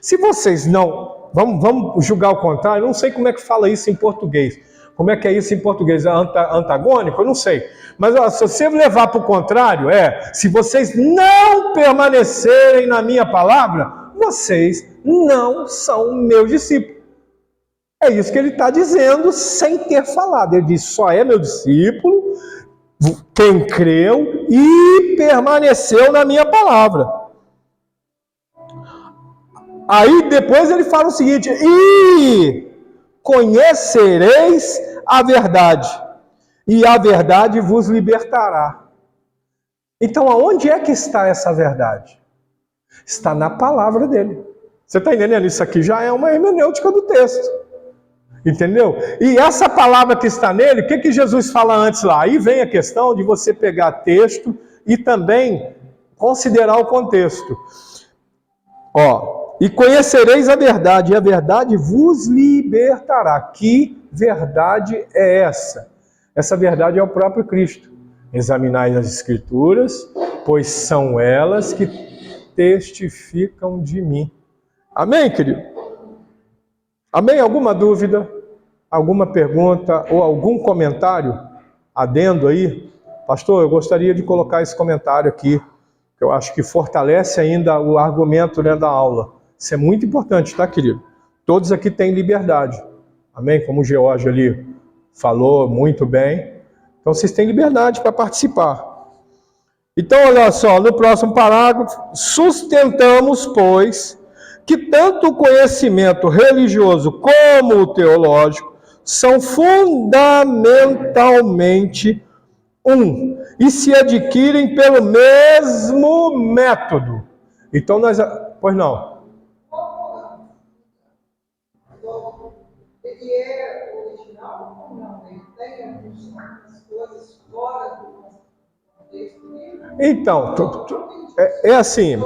Se vocês não, vamos julgar o contrário, eu não sei como é que fala isso em português. Como é que é isso em português? Antagônico? Eu não sei. Mas ó, se você levar para o contrário, se vocês não permanecerem na minha palavra, vocês não são meus discípulos. É isso que ele está dizendo sem ter falado. Ele diz, só é meu discípulo quem creu e permaneceu na minha palavra. Aí depois ele fala o seguinte, e conhecereis a verdade, e a verdade vos libertará. Então, aonde é que está essa verdade? Está na palavra dele. Você está entendendo? Isso aqui já é uma hermenêutica do texto. Entendeu? E essa palavra que está nele, o que Jesus fala antes lá? Aí vem a questão de você pegar texto e também considerar o contexto. Ó, e conhecereis a verdade, e a verdade vos libertará. Que verdade é essa? Essa verdade é o próprio Cristo. Examinai as Escrituras, pois são elas que testificam de mim. Amém, querido? Amém? Alguma dúvida? Alguma pergunta ou algum comentário? Adendo aí? Pastor, eu gostaria de colocar esse comentário aqui, que eu acho que fortalece ainda o argumento, né, da aula. Isso é muito importante, tá, querido? Todos aqui têm liberdade. Amém? Como o George ali falou muito bem. Então, vocês têm liberdade para participar. Então, olha só, no próximo parágrafo, sustentamos, pois, que tanto o conhecimento religioso como o teológico são fundamentalmente um e se adquirem pelo mesmo método. Então nós... Pois não. Ele é original ou não? Ele tem algumas coisas fora do texto dele? Então, é assim,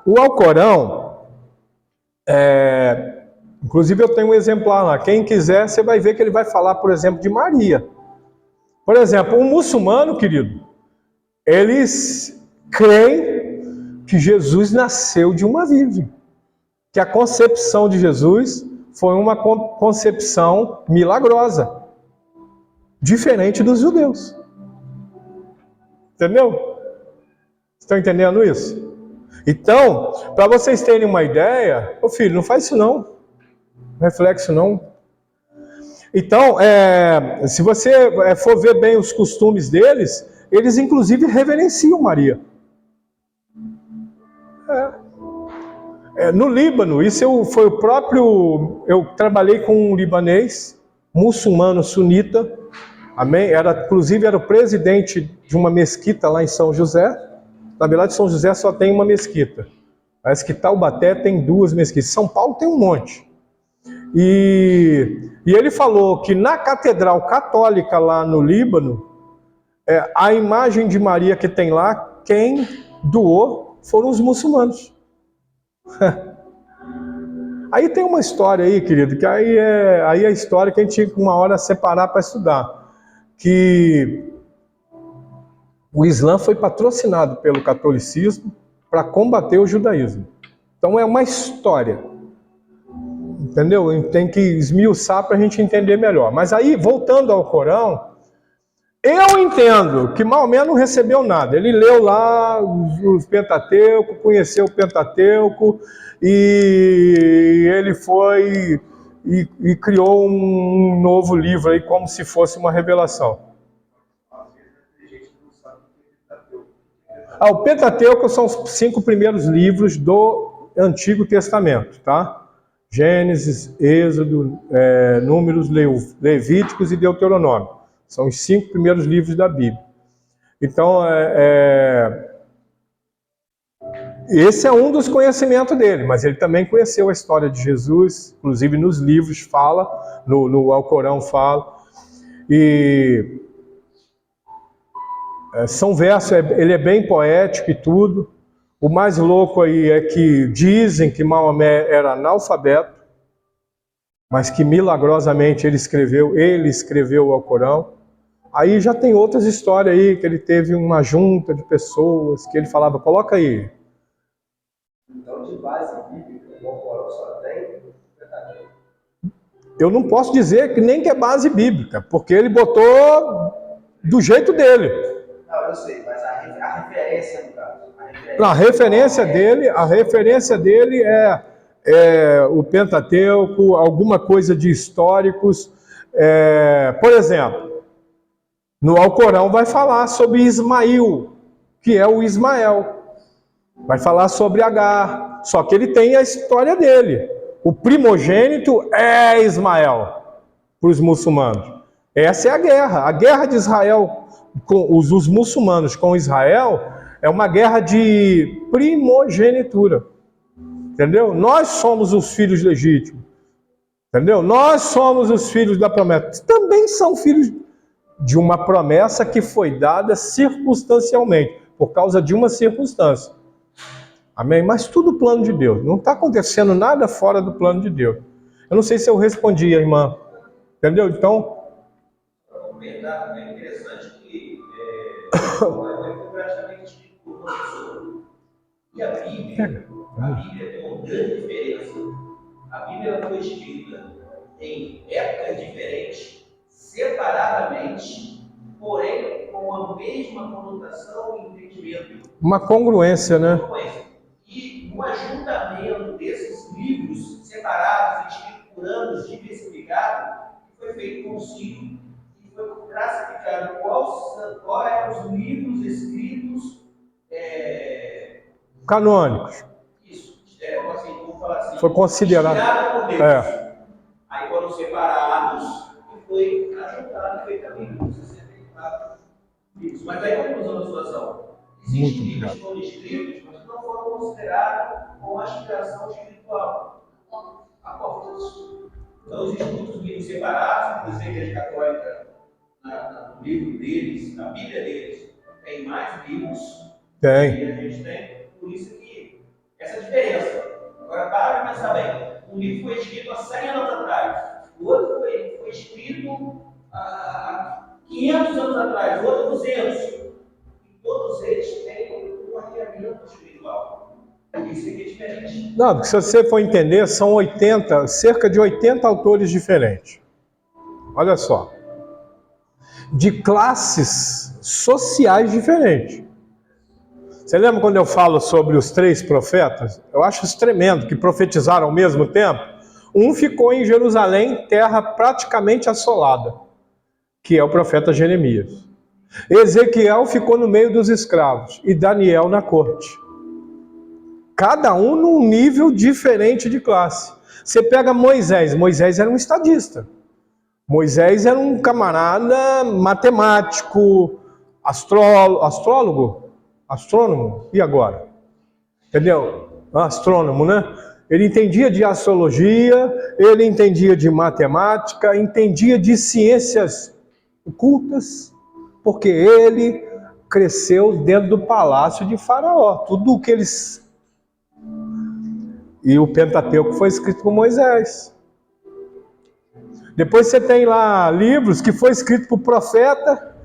o Alcorão... inclusive eu tenho um exemplar lá, quem quiser você vai ver que ele vai falar, por exemplo, de Maria. Por exemplo, um muçulmano, querido, eles creem que Jesus nasceu de uma virgem, que a concepção de Jesus foi uma concepção milagrosa, diferente dos judeus. Entendeu? Estão entendendo isso? Então, para vocês terem uma ideia, ô filho, não faz isso não, reflexo não. Então, se você for ver bem os costumes deles, eles inclusive reverenciam Maria. No Líbano, isso foi o próprio... Eu trabalhei com um libanês, muçulmano sunita, amém? Inclusive era o presidente de uma mesquita lá em São José. Na verdade, São José só tem uma mesquita. Parece que Taubaté tem 2 mesquitas. São Paulo tem um monte. E ele falou que na catedral católica lá no Líbano, A imagem de Maria que tem lá, quem doou foram os muçulmanos. Aí tem uma história aí, querido, que aí é a história que a gente tinha que uma hora separar para estudar. Que o Islã foi patrocinado pelo catolicismo para combater o judaísmo. Então é uma história. Entendeu? Tem que esmiuçar para a gente entender melhor. Mas aí, voltando ao Corão, eu entendo que Maomé não recebeu nada. Ele leu lá os Pentateuco, conheceu o Pentateuco, e ele foi e criou um novo livro aí, como se fosse uma revelação. O Pentateuco são os 5 primeiros livros do Antigo Testamento, tá? Gênesis, Êxodo, Números, Levíticos e Deuteronômio. São os 5 primeiros livros da Bíblia. Então, esse é um dos conhecimentos dele, mas ele também conheceu a história de Jesus, inclusive nos livros fala, no Alcorão fala. E são versos, ele é bem poético e tudo. O mais louco aí é que dizem que Maomé era analfabeto, mas que milagrosamente ele escreveu o Alcorão. Aí já tem outras histórias aí, que ele teve uma junta de pessoas, que ele falava, coloca aí. Então, de base bíblica, o Alcorão só tem Pentateuco. Eu não posso dizer que nem que é base bíblica, porque ele botou do jeito dele. Não, eu sei, mas a referência, no caso. A referência dele é o Pentateuco, alguma coisa de históricos. Por exemplo, no Alcorão vai falar sobre Ismael, que é o Ismael. Vai falar sobre Agar, só que ele tem a história dele. O primogênito é Ismael, para os muçulmanos. Essa é a guerra de Israel, com os muçulmanos com Israel, é uma guerra de primogenitura. Entendeu? Nós somos os filhos legítimos. Entendeu? Nós somos os filhos da promessa. Também são filhos de uma promessa que foi dada circunstancialmente, por causa de uma circunstância. Amém? Mas tudo plano de Deus. Não está acontecendo nada fora do plano de Deus. Eu não sei se eu respondi, irmã. Entendeu? Então... É interessante que foi praticamente escrito por uma pessoa. E a Bíblia tem uma grande diferença. A Bíblia foi escrita em épocas diferentes, separadamente, porém com a mesma conotação e entendimento. Uma congruência, né? E o ajuntamento desses livros separados, escritos por anos, diversificados, foi feito com o concílio e foi classificado qual eram os livros escritos canônicos. Isso, assim, vamos falar assim, foi considerado por Deus. Aí foram separados e foi ajuntado, foi caminho, 64 livros. Mas aí, conclusão da situação, existem livros que foram escritos, mas não foram considerados com aspiração espiritual. Então, existem muitos livros separados, inclusive a Igreja Católica, no livro deles, na Bíblia deles, tem mais livros que a gente tem, por isso que essa diferença. Agora, para de pensar bem, um livro foi escrito há 100 anos atrás, o outro foi escrito há 500 anos atrás, o outro 200. E todos eles têm um alinhamento espiritual. Isso aqui é diferente. Não, porque se você for entender, são cerca de 80 autores diferentes. Olha só. De classes sociais diferentes. Você lembra quando eu falo sobre os 3 profetas? Eu acho isso tremendo, que profetizaram ao mesmo tempo. Um ficou em Jerusalém, terra praticamente assolada, que é o profeta Jeremias. Ezequiel ficou no meio dos escravos e Daniel na corte. Cada um num nível diferente de classe. Você pega Moisés. Moisés era um estadista. Moisés era um camarada matemático, astrônomo. E agora? Entendeu? Astrônomo, né? Ele entendia de astrologia, ele entendia de matemática, entendia de ciências ocultas, porque ele cresceu dentro do palácio de Faraó. Tudo o que eles... E o Pentateuco foi escrito por Moisés. Depois você tem lá livros que foi escrito por profeta,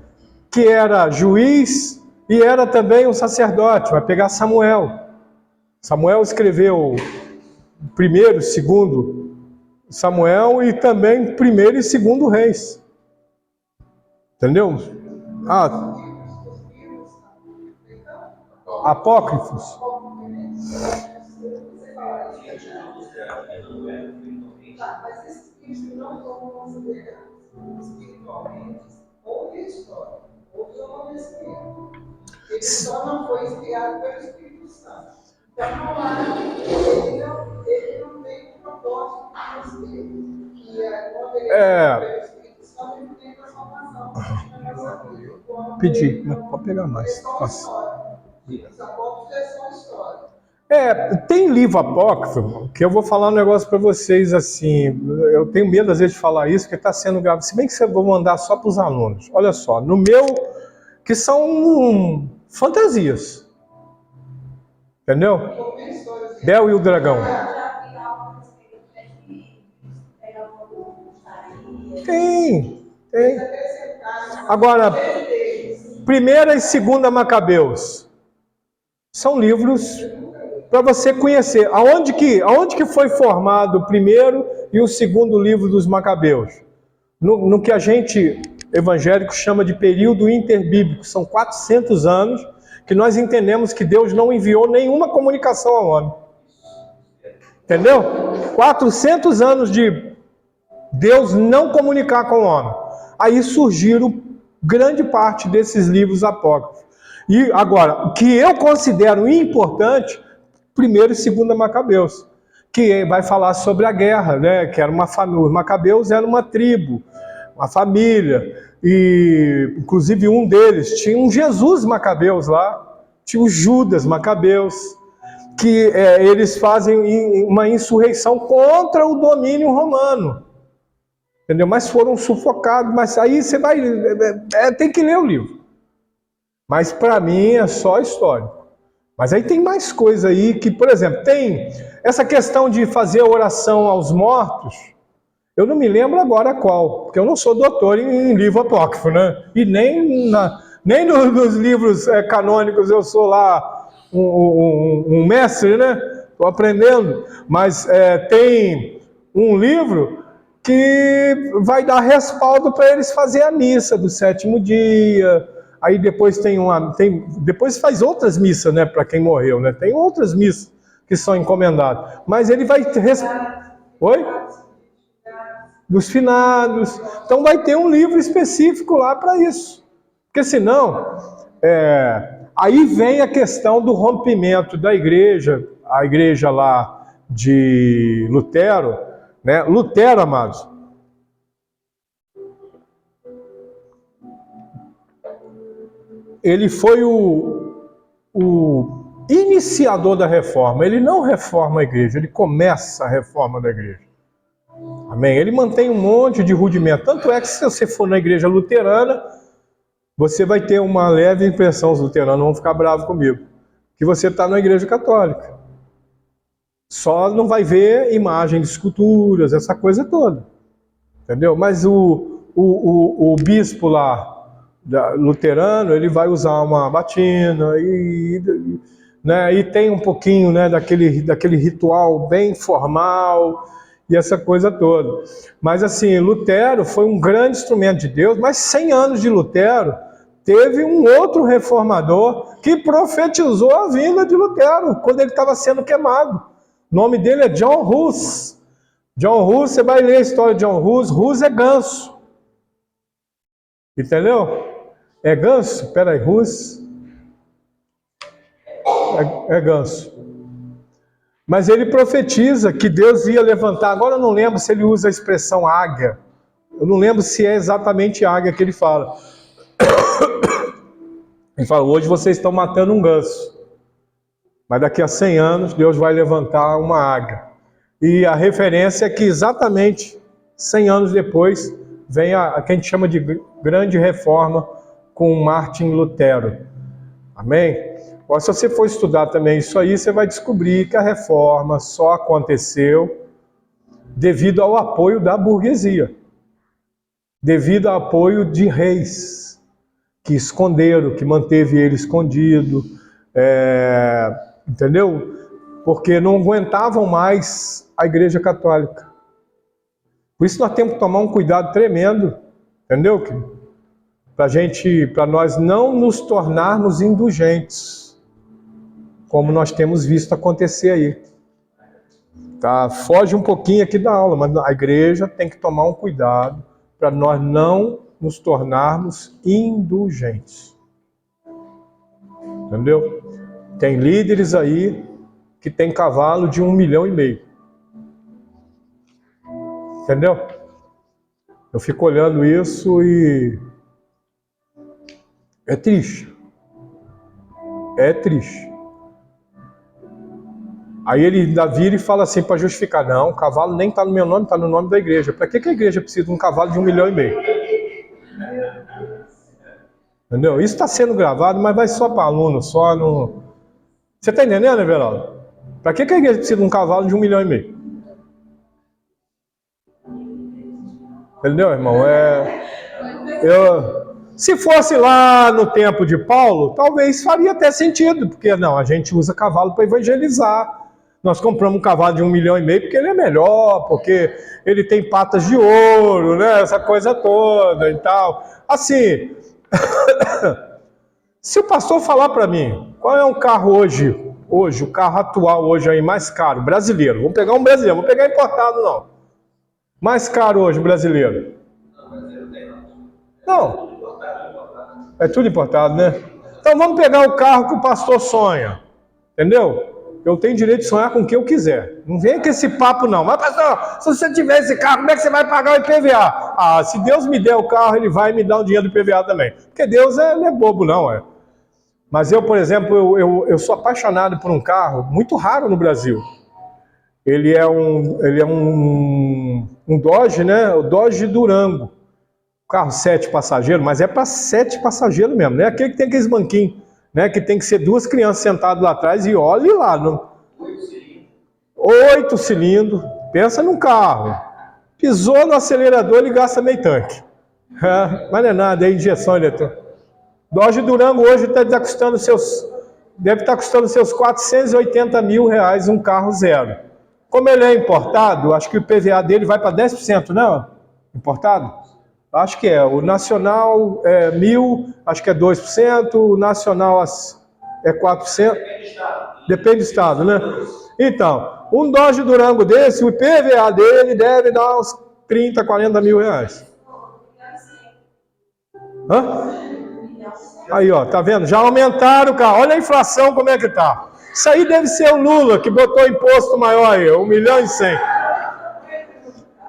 que era juiz e era também um sacerdote. Vai pegar Samuel. Samuel escreveu primeiro, segundo Samuel e também primeiro e segundo Reis. Entendeu? Apócrifos. Mas esses livros não foram considerados espiritualmente, houve história, houve um acontecimento. Ele só não foi inspirado pelo Espírito Santo. Então, ele não tem um propósito de você. Que é quando ele é pelo Espírito Santo, ele tem transformação na nossa vida. Pedir, mas pode pegar mais. Os apóstolos é só história. Tem livro apócrifo, que eu vou falar um negócio para vocês assim, eu tenho medo às vezes de falar isso, porque está sendo gravado, se bem que eu vou mandar só para os alunos. Olha só, no meu, que são fantasias, entendeu? Bel e o Dragão. Tem. Agora, Primeira e Segunda Macabeus são livros para você conhecer aonde que foi formado o primeiro e o segundo livro dos Macabeus. No que a gente, evangélico, chama de período interbíblico. São 400 anos que nós entendemos que Deus não enviou nenhuma comunicação ao homem. Entendeu? 400 anos de Deus não comunicar com o homem. Aí surgiram grande parte desses livros apócrifos. E agora, o que eu considero importante, Primeiro e Segunda Macabeus, que vai falar sobre a guerra, né? Que era uma família. Os Macabeus era uma tribo, uma família, e inclusive um deles tinha um Jesus Macabeus lá, tinha o Judas Macabeus, que eles fazem uma insurreição contra o domínio romano, entendeu? Mas foram sufocados. Mas aí você vai, tem que ler o livro. Mas para mim é só história. Mas aí tem mais coisa aí que, por exemplo, tem essa questão de fazer oração aos mortos. Eu não me lembro agora qual, porque eu não sou doutor em livro apócrifo, né? E nem nos livros canônicos eu sou lá um mestre, né? Estou aprendendo. Mas tem um livro que vai dar respaldo para eles fazerem a missa do sétimo dia. Aí depois depois faz outras missas, né, para quem morreu, né? Tem outras missas que são encomendadas. Mas ele vai Oi? Dos finados. Então vai ter um livro específico lá para isso. Porque senão, aí vem a questão do rompimento da igreja, a igreja lá de Lutero, né? Lutero, amados, ele foi o iniciador da reforma. Ele não reforma a igreja, ele começa a reforma da igreja. Amém? Ele mantém um monte de rudimento. Tanto é que se você for na igreja luterana, você vai ter uma leve impressão, os luteranos vão ficar bravos comigo, que você está na igreja católica. Só não vai ver imagem de esculturas, essa coisa toda. Entendeu? Mas o bispo lá, luterano, ele vai usar uma batina né, e tem um pouquinho, né, daquele ritual bem formal e essa coisa toda. Mas assim, Lutero foi um grande instrumento de Deus, mas 100 anos de Lutero, teve um outro reformador que profetizou a vinda de Lutero, quando ele estava sendo queimado. O nome dele é John Hus. John Hus, você vai ler a história de John Hus. Hus é ganso. Entendeu? É ganso? Peraí, Hus é ganso. Mas ele profetiza que Deus ia levantar. Agora eu não lembro se ele usa a expressão águia. Eu não lembro se é exatamente águia que ele fala. Ele fala, hoje vocês estão matando um ganso. Mas daqui a 100 anos Deus vai levantar uma águia. E a referência é que exatamente 100 anos depois vem a que a gente chama de grande reforma com Martin Lutero. Amém? Agora, se você for estudar também isso aí, você vai descobrir que a reforma só aconteceu devido ao apoio da burguesia, devido ao apoio de reis que esconderam, que manteve ele escondido, entendeu? Porque não aguentavam mais a Igreja Católica. Por isso nós temos que tomar um cuidado tremendo, entendeu? Para nós não nos tornarmos indulgentes, como nós temos visto acontecer aí. Tá? Foge um pouquinho aqui da aula, mas a igreja tem que tomar um cuidado para nós não nos tornarmos indulgentes. Entendeu? Tem líderes aí que tem cavalo de 1,5 milhão. Entendeu? Eu fico olhando isso e é triste. É triste. Aí ele ainda vira e fala assim para justificar: não, o cavalo nem está no meu nome, está no nome da igreja. Para que a igreja precisa de um cavalo de 1,5 milhão? Entendeu? Isso está sendo gravado, mas vai só para aluno, só no... Você está entendendo, Everaldo? Para que a igreja precisa de um cavalo de 1,5 milhão? Entendeu, irmão? Se fosse lá no tempo de Paulo, talvez faria até sentido, porque não, a gente usa cavalo para evangelizar. Nós compramos um cavalo de 1,5 milhão porque ele é melhor, porque ele tem patas de ouro, né? Essa coisa toda e tal. Assim, se o pastor falar para mim, qual é um carro hoje, o carro atual hoje aí mais caro, brasileiro, vamos pegar um brasileiro, vamos pegar importado não. Mais caro hoje, brasileiro? Não. É tudo importado, né? Então vamos pegar o carro que o pastor sonha. Entendeu? Eu tenho direito de sonhar com o que eu quiser. Não vem com esse papo não. Mas pastor, se você tiver esse carro, como é que você vai pagar o IPVA? Ah, se Deus me der o carro, ele vai me dar o dinheiro do IPVA também. Porque Deus não é bobo não, é. Mas eu, por exemplo, eu sou apaixonado por um carro muito raro no Brasil. Ele é um Dodge, né? O Dodge Durango. Carro 7 passageiros, mas é para 7 passageiros mesmo, né? Aquele que tem aqueles banquinhos, né? Que tem que ser 2 crianças sentadas lá atrás e olhe lá. 8 cilindros. Pensa num carro. Pisou no acelerador, ele gasta meio tanque. Mas não é nada, é injeção eletrônica. Dodge Durango hoje deve estar custando seus 480 mil reais um carro zero. Como ele é importado, acho que o IPVA dele vai para 10%, não? Importado? Acho que é. O nacional é 1.000, acho que é 2%, o nacional é 4%. Depende do estado, né? Então, um Dodge Durango desse, o IPVA dele deve dar uns 30, 40 mil reais. Hã? Aí, ó, tá vendo? Já aumentaram o carro. Olha a inflação como é que tá. Isso aí deve ser o Lula que botou imposto maior aí, 1,1 milhão.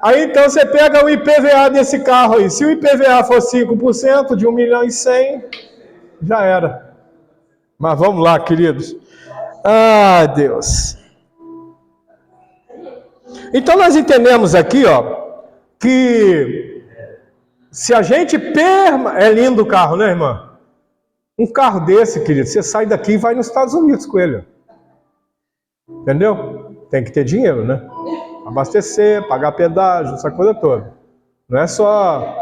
Aí então você pega o IPVA desse carro aí. Se o IPVA for 5% de 1,1 milhão, já era. Mas vamos lá, queridos. Ah, Deus. Então nós entendemos aqui, ó, que se a gente é lindo o carro, né, irmã? Um carro desse, querido, você sai daqui e vai nos Estados Unidos com ele. Entendeu? Tem que ter dinheiro, né? Abastecer, pagar pedágio, essa coisa toda. Não é só...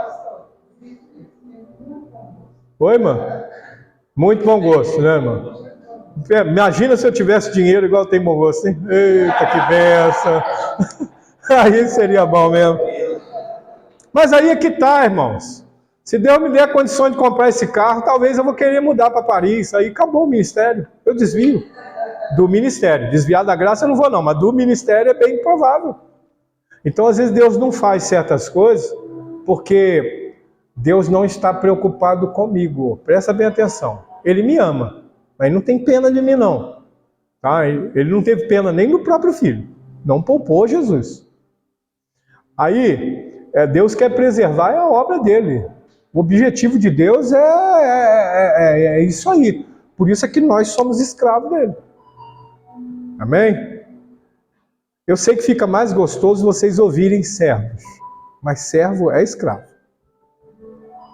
Oi, irmã? Muito bom gosto, né, irmã? Imagina se eu tivesse dinheiro igual tem bom gosto, hein? Eita, que benção! Aí seria bom mesmo. Mas aí é que tá, irmãos. Se Deus me der a condição de comprar esse carro, talvez eu vou querer mudar para Paris. Aí acabou o ministério. Eu desvio do ministério. Desviar da graça eu não vou não, mas do ministério é bem provável. Então, às vezes, Deus não faz certas coisas porque Deus não está preocupado comigo. Presta bem atenção. Ele me ama, mas não tem pena de mim não. Tá? Ele não teve pena nem do próprio filho. Não poupou Jesus. Aí, Deus quer preservar a obra dele. O objetivo de Deus é isso aí. Por isso é que nós somos escravos dele. Amém? Eu sei que fica mais gostoso vocês ouvirem servos, mas servo é escravo.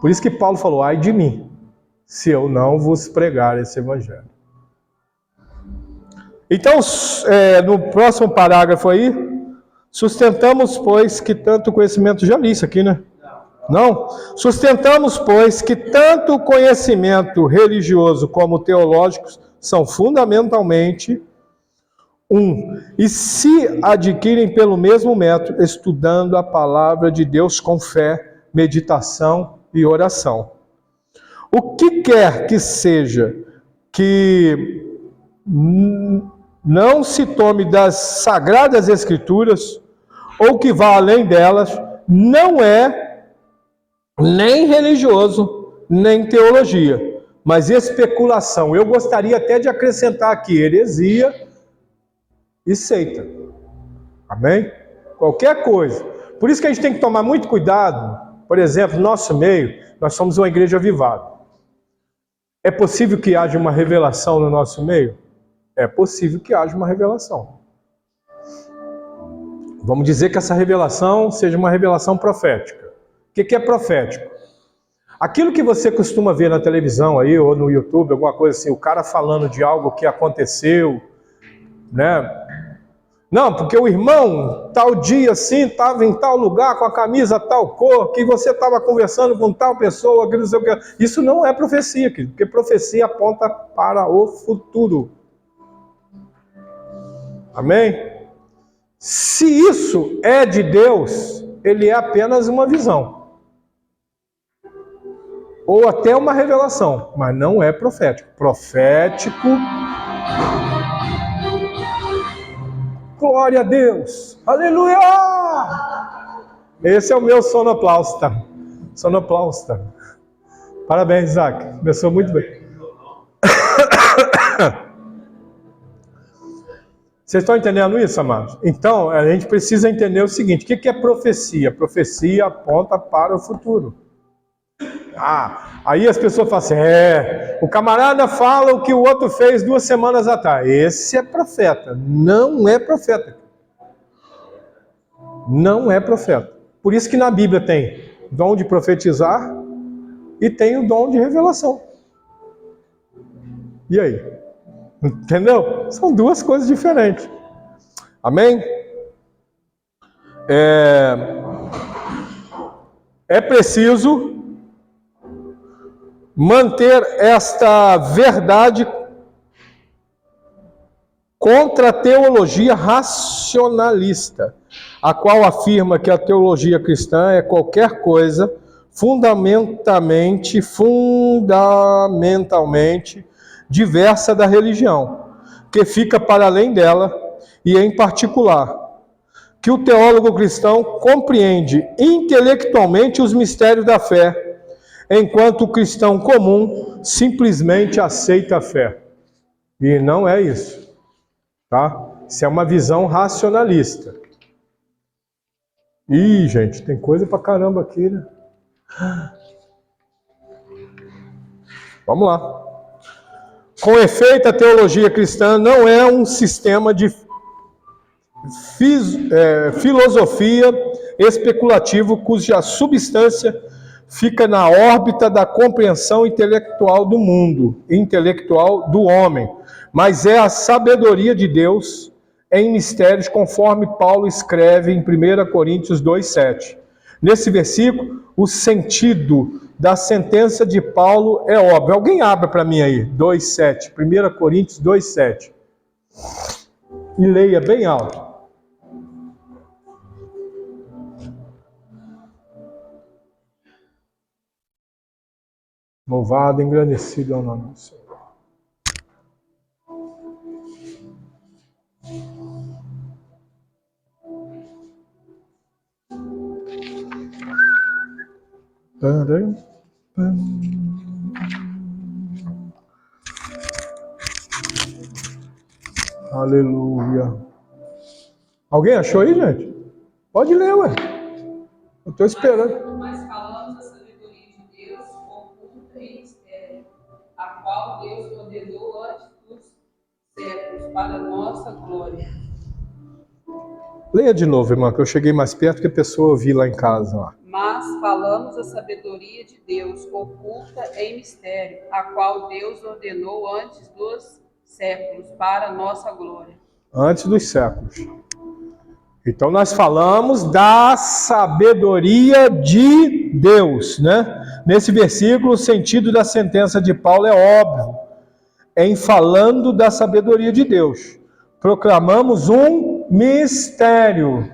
Por isso que Paulo falou, ai de mim, se eu não vos pregar esse evangelho. Então, no próximo parágrafo aí, sustentamos, pois, que tanto conhecimento... Já li isso aqui, né? Não? Sustentamos, pois, que tanto conhecimento religioso como teológico são fundamentalmente e se adquirem pelo mesmo método, estudando a palavra de Deus com fé, meditação e oração. O que quer que seja que não se tome das Sagradas Escrituras ou que vá além delas, não é nem religioso, nem teologia, mas especulação. Eu gostaria até de acrescentar aqui heresia e seita. Amém? Qualquer coisa. Por isso que a gente tem que tomar muito cuidado. Por exemplo, no nosso meio, nós somos uma igreja avivada. É possível que haja uma revelação no nosso meio? É possível que haja uma revelação. Vamos dizer que essa revelação seja uma revelação profética. O que é profético? Aquilo que você costuma ver na televisão aí, ou no YouTube, alguma coisa assim, o cara falando de algo que aconteceu, né? Não, porque o irmão, tal dia assim, estava em tal lugar, com a camisa tal cor, que você estava conversando com tal pessoa, que não sei o que. Isso não é profecia, porque profecia aponta para o futuro. Amém? Se isso é de Deus, ele é apenas uma visão. Ou até uma revelação, mas não é profético. Profético... Glória a Deus! Aleluia! Esse é o meu sonoplausta. Sonoplausta. Parabéns, Isaac. Começou muito bem. Vocês estão entendendo isso, amados? Então, a gente precisa entender o seguinte. O que é profecia? Profecia aponta para o futuro. Aí as pessoas falam assim, o camarada fala o que o outro fez 2 semanas atrás. Esse é profeta. Não é profeta. Não é profeta. Por isso que na Bíblia tem dom de profetizar e tem o dom de revelação. E aí? Entendeu? São 2 coisas diferentes. Amém? É preciso manter esta verdade contra a teologia racionalista, a qual afirma que a teologia cristã é qualquer coisa fundamentalmente diversa da religião, que fica para além dela, e em particular, que o teólogo cristão compreende intelectualmente os mistérios da fé, enquanto o cristão comum simplesmente aceita a fé. E não é isso, tá? Isso é uma visão racionalista. Ih, gente, tem coisa pra caramba aqui, né? Vamos lá. Com efeito, a teologia cristã não é um sistema de filosofia especulativo cuja substância fica na órbita da compreensão intelectual do mundo, intelectual do homem, mas é a sabedoria de Deus em mistérios, conforme Paulo escreve em 1 Coríntios 2,7. Nesse versículo, o sentido da sentença de Paulo é óbvio. Alguém abre para mim aí, 2,7, 1 Coríntios 2,7. E leia bem alto. Louvado, engrandecido é o nome do Senhor. Aleluia. Alguém achou aí, gente? Pode ler, ué. Eu estou esperando. Mas falamos da sabedoria de Deus oculta em mistério, a qual Deus ordenou antes dos séculos, para a nossa glória. Leia de novo, irmã, que eu cheguei mais perto que a pessoa ouvi lá em casa. Ó. mas falamos a sabedoria de Deus, oculta em mistério, a qual Deus ordenou antes dos séculos, para a nossa glória. Antes dos séculos. Então nós falamos da sabedoria de Deus, né? Nesse versículo, o sentido da sentença de Paulo é óbvio. Em falando da sabedoria de Deus. Proclamamos um mistério.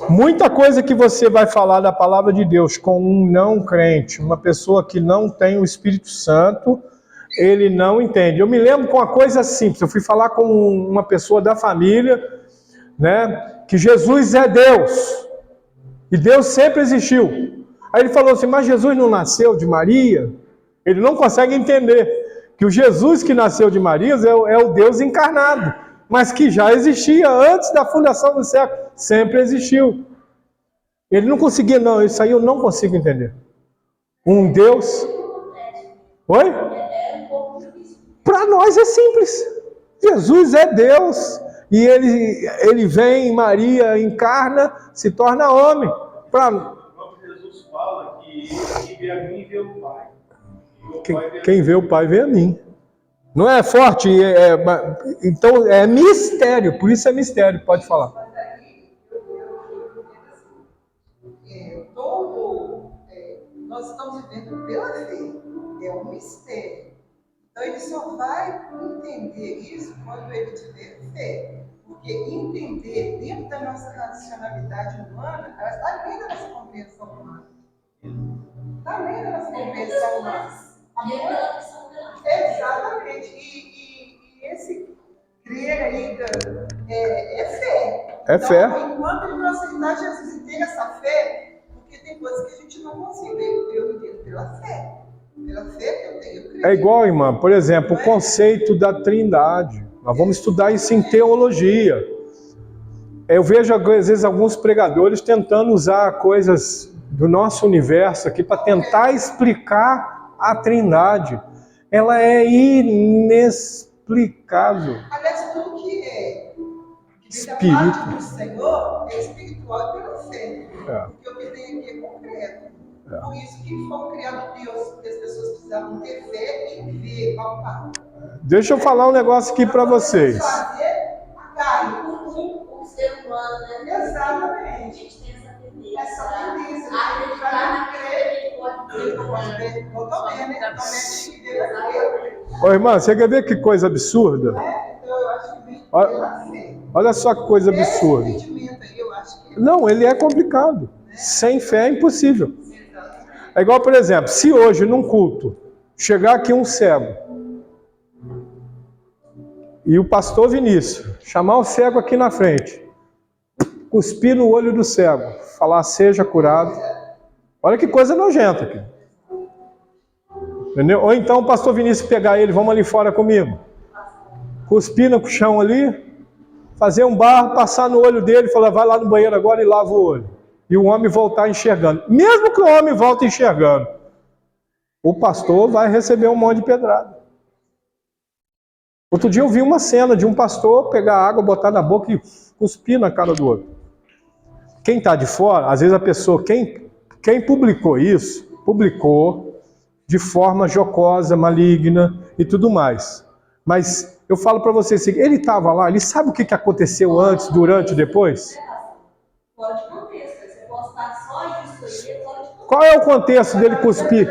Muita coisa que você vai falar da palavra de Deus com um não crente, uma pessoa que não tem o Espírito Santo, ele não entende. Eu me lembro com uma coisa simples, eu fui falar com uma pessoa da família, né, que Jesus é Deus, e Deus sempre existiu. Aí ele falou assim, mas Jesus não nasceu de Maria? Ele não consegue entender que o Jesus que nasceu de Maria é o Deus encarnado, mas que já existia antes da fundação do século, sempre existiu. Ele não conseguia, não, isso aí eu não consigo entender. Um Deus... Oi? Para nós é simples. Jesus é Deus, e ele vem, Maria encarna, se torna homem. Jesus fala que quem vê a mim vê o Pai. Quem vê o Pai vê a mim. Não é forte? Então é mistério, por isso é mistério, pode falar. Mas aí, nós estamos vivendo pela fé, é um mistério. Então ele só vai entender isso quando ele tiver fé. Porque entender dentro da nossa racionalidade humana, ela está além da nossa compreensão humana. Está além da nossa compreensão humana. Exatamente. E esse crer aí é fé. É fé. Então, enquanto ele não aceitar Jesus e ter essa fé, porque tem coisas que a gente não consegue. Eu entendo pela fé. Pela fé que eu tenho. Eu creio. É igual, irmã, por exemplo, o conceito da Trindade. Nós vamos estudar isso em teologia. Eu vejo, às vezes, alguns pregadores tentando usar coisas do nosso universo aqui para tentar explicar a Trindade. Ela é inexplicável. Aliás, tudo que é Espírito. parte do Senhor é espiritual pela fé. É. Porque o que tem aqui é concreto. Por isso que foi criado Deus, porque as pessoas precisavam ter fé e ver ao Pai. Deixa eu falar um negócio aqui para vocês. Fazer a carne. O ser humano, né? Exatamente. A gente tem essa tendência. Essa tendência. Acreditar naquilo que ele pode ver. Pode ver. Eu também, né? Também tem que ver a fé. Ô, irmã, você quer ver que coisa absurda? Então eu acho que vem pela fé. Olha só que coisa absurda. Esse entendimento aí, eu acho que Não, ele é complicado. Sem fé é impossível. É igual, por exemplo, se hoje num culto chegar aqui um cego e o pastor Vinícius chamar o cego aqui na frente, cuspir no olho do cego, falar seja curado. Olha que coisa nojenta aqui. Entendeu? Ou então o pastor Vinícius pegar ele, vamos ali fora comigo, cuspir no chão ali, fazer um barro, passar no olho dele e falar vai lá no banheiro agora e lava o olho. E o homem voltar enxergando. Mesmo que o homem volte enxergando, o pastor vai receber um monte de pedrada. Outro dia eu vi uma cena de um pastor pegar água, botar na boca e cuspir na cara do outro. Quem está de fora, às vezes a pessoa, quem publicou isso, publicou de forma jocosa, maligna e tudo mais. Mas eu falo para vocês assim, ele estava lá, ele sabe o que aconteceu antes, durante e depois? Fora de contexto. Você postar só isso aí, fora de contexto. Qual é o contexto dele cuspir?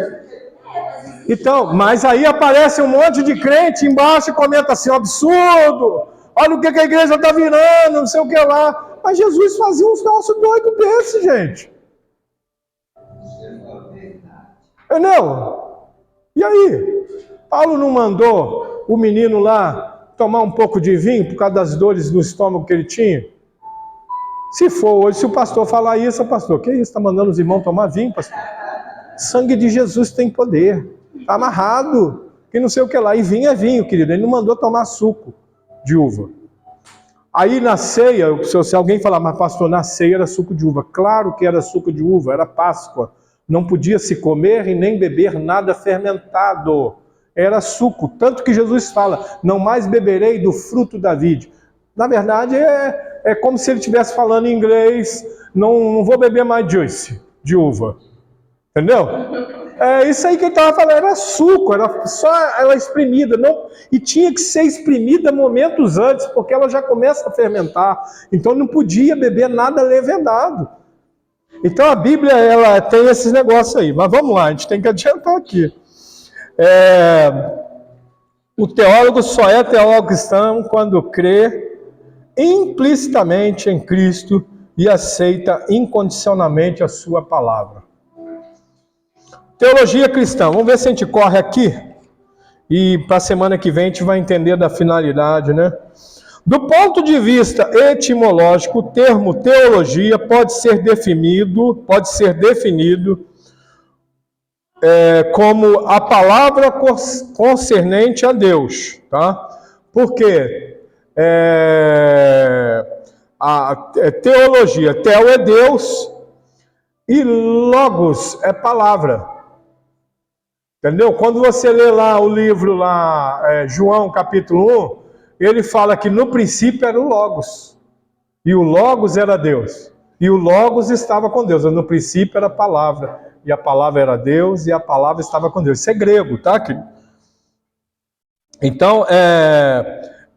Então, mas aí aparece um monte de crente embaixo e comenta assim, absurdo, olha o que a igreja está virando, não sei o que lá. Mas Jesus fazia uns nossos doidos desses, gente. Entendeu? E aí? Paulo não mandou o menino lá tomar um pouco de vinho por causa das dores no estômago que ele tinha? Se for hoje, se o pastor falar isso, pastor, que isso? Está mandando os irmãos tomar vinho, pastor? Sangue de Jesus tem poder. Está amarrado. Que não sei o que lá. E vinho é vinho, querido. Ele não mandou tomar suco de uva. Aí na ceia, se alguém falar, mas pastor, na ceia era suco de uva. Claro que era suco de uva, era Páscoa. Não podia se comer e nem beber nada fermentado. Era suco. Tanto que Jesus fala, não mais beberei do fruto da vide. Na verdade, é como se ele estivesse falando em inglês, não vou beber mais juice. de uva. Entendeu? É isso aí que ele estava falando, era suco, era só ela espremida, não, e tinha que ser espremida momentos antes, porque ela já começa a fermentar, então não podia beber nada levedado. Então a Bíblia, ela tem esses negócios aí, mas vamos lá, a gente tem que adiantar aqui. O teólogo só é teólogo cristão quando crê implicitamente em Cristo e aceita incondicionalmente a sua palavra. Teologia cristã, vamos ver se a gente corre aqui e para a semana que vem a gente vai entender da finalidade, né? Do ponto de vista etimológico, o termo teologia pode ser definido como a palavra concernente a Deus, tá? Porque a teologia, teo é Deus e logos é palavra. Entendeu? Quando você lê lá o livro lá, João capítulo 1, ele fala que no princípio era o Logos. E o Logos era Deus. E o Logos estava com Deus. No princípio era a palavra. E a palavra era Deus e a palavra estava com Deus. Isso é grego, tá, querido? Então,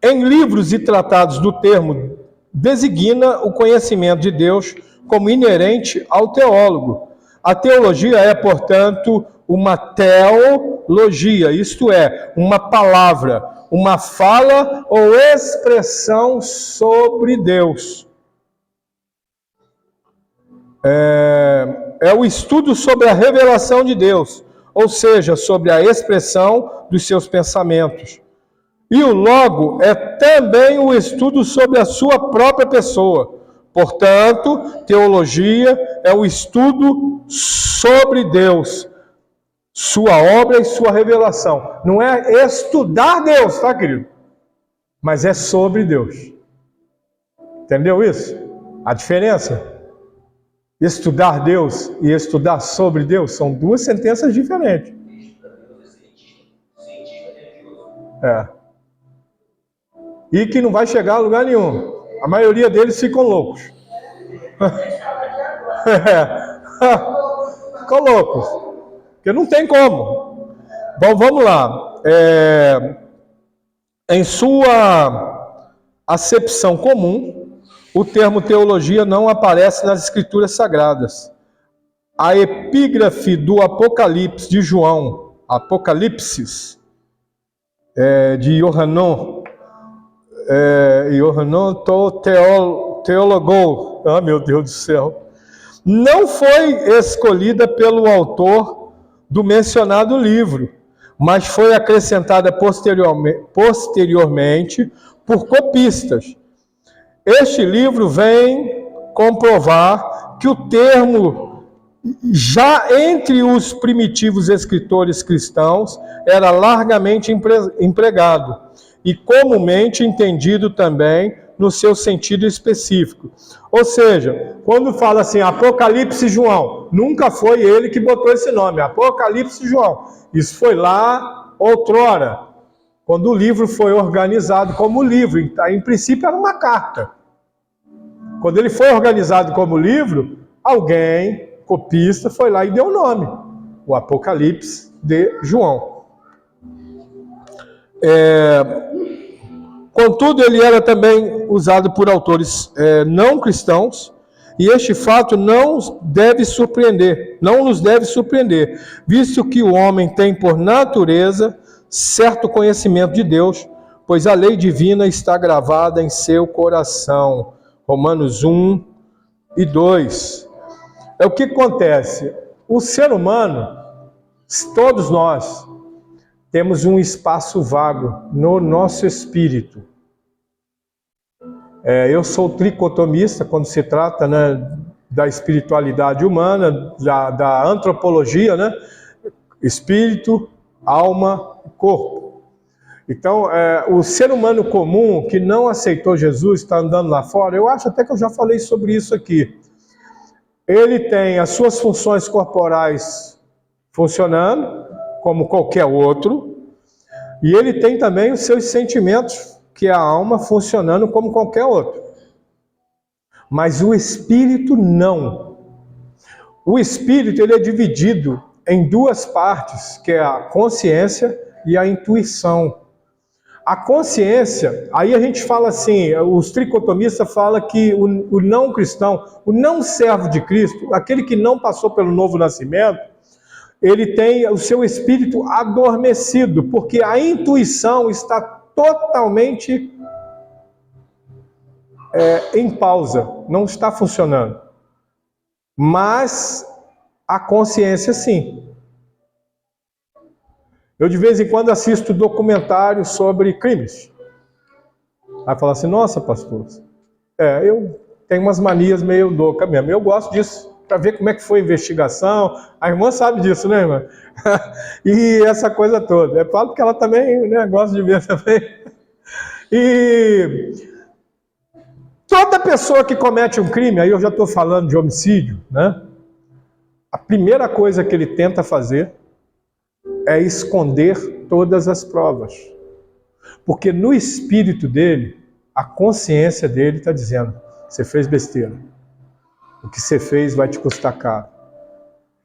em livros e tratados do termo, designa o conhecimento de Deus como inerente ao teólogo. A teologia é, portanto, uma teologia, isto é, uma palavra, uma fala ou expressão sobre Deus. É o estudo sobre a revelação de Deus, ou seja, sobre a expressão dos seus pensamentos. E o logo é também o estudo sobre a sua própria pessoa. Portanto, teologia é o estudo sobre Deus, sua obra e sua revelação. Não é estudar Deus, tá, querido? Mas é sobre Deus. Entendeu isso? A diferença? Estudar Deus e estudar sobre Deus são duas sentenças diferentes. E que não vai chegar a lugar nenhum. A maioria deles ficam loucos. Ficam loucos. Porque não tem como. Bom, vamos lá. Em sua acepção comum, o termo teologia não aparece nas Escrituras Sagradas. A epígrafe do Apocalipse de João, Apocalipse, de Yohanan, teologou, meu Deus do céu, não foi escolhida pelo autor do mencionado livro, mas foi acrescentada posteriormente por copistas. Este livro vem comprovar que o termo, já entre os primitivos escritores cristãos, era largamente empregado e comumente entendido também no seu sentido específico. Ou seja, quando fala assim, Apocalipse João, nunca foi ele que botou esse nome, Apocalipse João. Isso foi lá outrora, quando o livro foi organizado como livro. Em princípio era uma carta. Quando ele foi organizado como livro, alguém, copista, foi lá e deu o nome, o Apocalipse de João. Contudo, ele era também usado por autores não cristãos, e este fato não nos deve surpreender, visto que o homem tem por natureza certo conhecimento de Deus, pois a lei divina está gravada em seu coração. Romanos 1 e 2. O que acontece? O ser humano, todos nós, temos um espaço vago no nosso espírito. Eu sou tricotomista quando se trata, né, da espiritualidade humana, da antropologia, né? Espírito, alma e corpo. Então, o ser humano comum que não aceitou Jesus, está andando lá fora, eu acho até que eu já falei sobre isso aqui. Ele tem as suas funções corporais funcionando, como qualquer outro, e ele tem também os seus sentimentos, que é a alma, funcionando como qualquer outro. Mas o espírito não. O espírito ele é dividido em duas partes, que é a consciência e a intuição. A consciência, aí a gente fala assim, os tricotomistas falam que o não cristão, o não servo de Cristo, aquele que não passou pelo novo nascimento, ele tem o seu espírito adormecido, porque a intuição está totalmente em pausa, não está funcionando. Mas a consciência sim. Eu de vez em quando assisto documentários sobre crimes. Aí fala assim, nossa pastor, eu tenho umas manias meio loucas mesmo. Eu gosto disso, para ver como é que foi a investigação. A irmã sabe disso, né, irmã? E essa coisa toda. Eu falo que ela também, né, gosta de ver também. E toda pessoa que comete um crime, aí eu já estou falando de homicídio, né? A primeira coisa que ele tenta fazer é esconder todas as provas. Porque no espírito dele, a consciência dele está dizendo, você fez besteira. O que você fez vai te custar caro.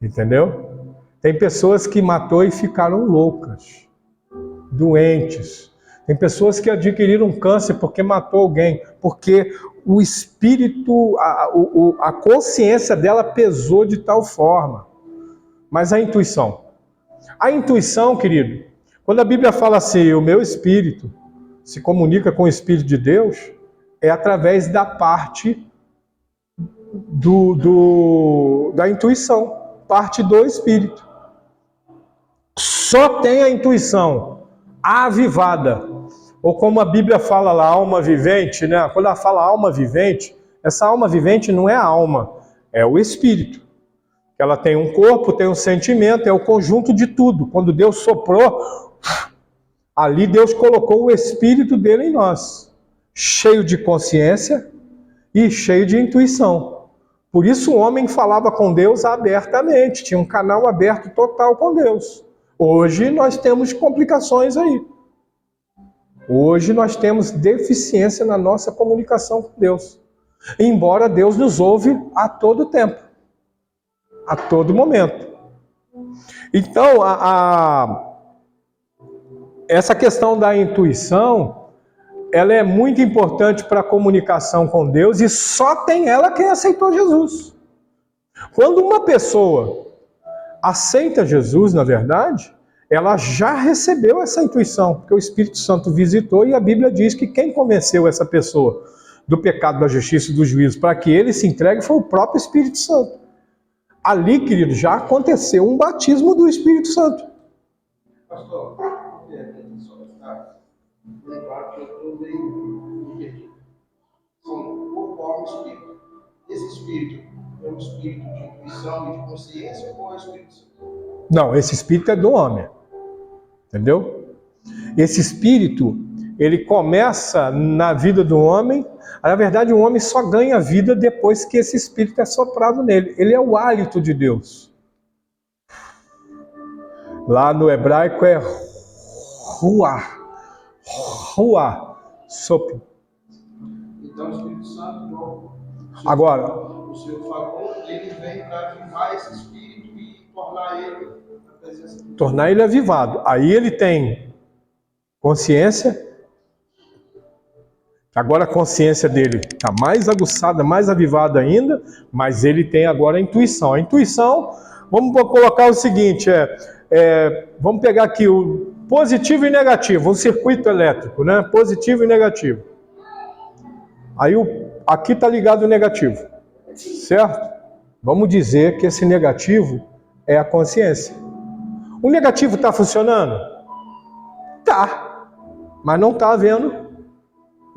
Entendeu? Tem pessoas que matou e ficaram loucas, doentes. Tem pessoas que adquiriram câncer porque matou alguém, porque o espírito, a consciência dela pesou de tal forma. Mas a intuição, querido, quando a Bíblia fala assim, o meu espírito se comunica com o Espírito de Deus, é através da parte da intuição, parte do espírito. Só tem a intuição avivada, ou como a Bíblia fala lá, alma vivente, né? Quando ela fala alma vivente, essa alma vivente não é a alma, é o espírito. Ela tem um corpo, tem um sentimento, é o conjunto de tudo. Quando Deus soprou, ali Deus colocou o espírito dele em nós, cheio de consciência e cheio de intuição. Por isso o homem falava com Deus abertamente, tinha um canal aberto total com Deus. Hoje nós temos complicações aí. Hoje nós temos deficiência na nossa comunicação com Deus. Embora Deus nos ouve a todo tempo, a todo momento. Então, essa questão da intuição, ela é muito importante para a comunicação com Deus e só tem ela quem aceitou Jesus. Quando uma pessoa aceita Jesus, na verdade, ela já recebeu essa intuição, porque o Espírito Santo visitou e a Bíblia diz que quem convenceu essa pessoa do pecado, da justiça e do juízo para que ele se entregue foi o próprio Espírito Santo. Ali, querido, já aconteceu um batismo do Espírito Santo. Pastor, lembrar que eu estou meio perdido. São corpo, alma e espírito. Esse espírito é um espírito de intuição e de consciência ou é o Espírito Santo? Não, esse espírito é do homem. Entendeu? Esse espírito, ele começa na vida do homem. Na verdade, o homem só ganha vida depois que esse espírito é soprado nele. Ele é o hálito de Deus. Lá no hebraico é ruah. Ruah, sopro. Então o Espírito Santo, agora, o Senhor falou, ele vem para avivar esse espírito e tornar ele a presença de Deus. Tornar ele avivado. Aí ele tem consciência. Agora a consciência dele está mais aguçada, mais avivada ainda, mas ele tem agora a intuição. A intuição, vamos colocar o seguinte, vamos pegar aqui o positivo e negativo, um circuito elétrico, né? Positivo e negativo. Aí aqui está ligado o negativo, certo? Vamos dizer que esse negativo é a consciência. O negativo está funcionando? Tá, mas não está havendo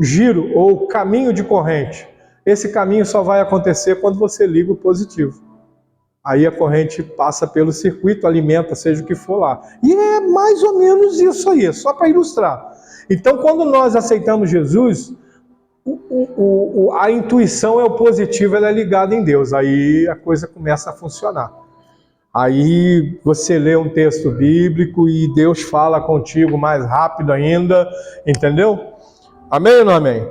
giro ou caminho de corrente. Esse caminho só vai acontecer quando você liga o positivo. Aí a corrente passa pelo circuito, alimenta, seja o que for lá. E é mais ou menos isso aí, só para ilustrar. Então, quando nós aceitamos Jesus, a intuição é o positivo, ela é ligada em Deus. Aí a coisa começa a funcionar. Aí você lê um texto bíblico e Deus fala contigo mais rápido ainda, entendeu? Amém ou não amém?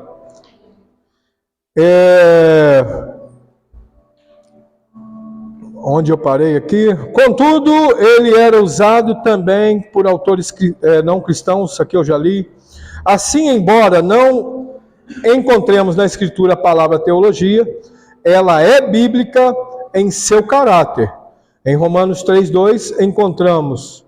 onde eu parei aqui? Contudo, ele era usado também por autores não cristãos, isso aqui eu já li. Assim, embora não encontremos na Escritura a palavra teologia, ela é bíblica em seu caráter. Em Romanos 3,2 encontramos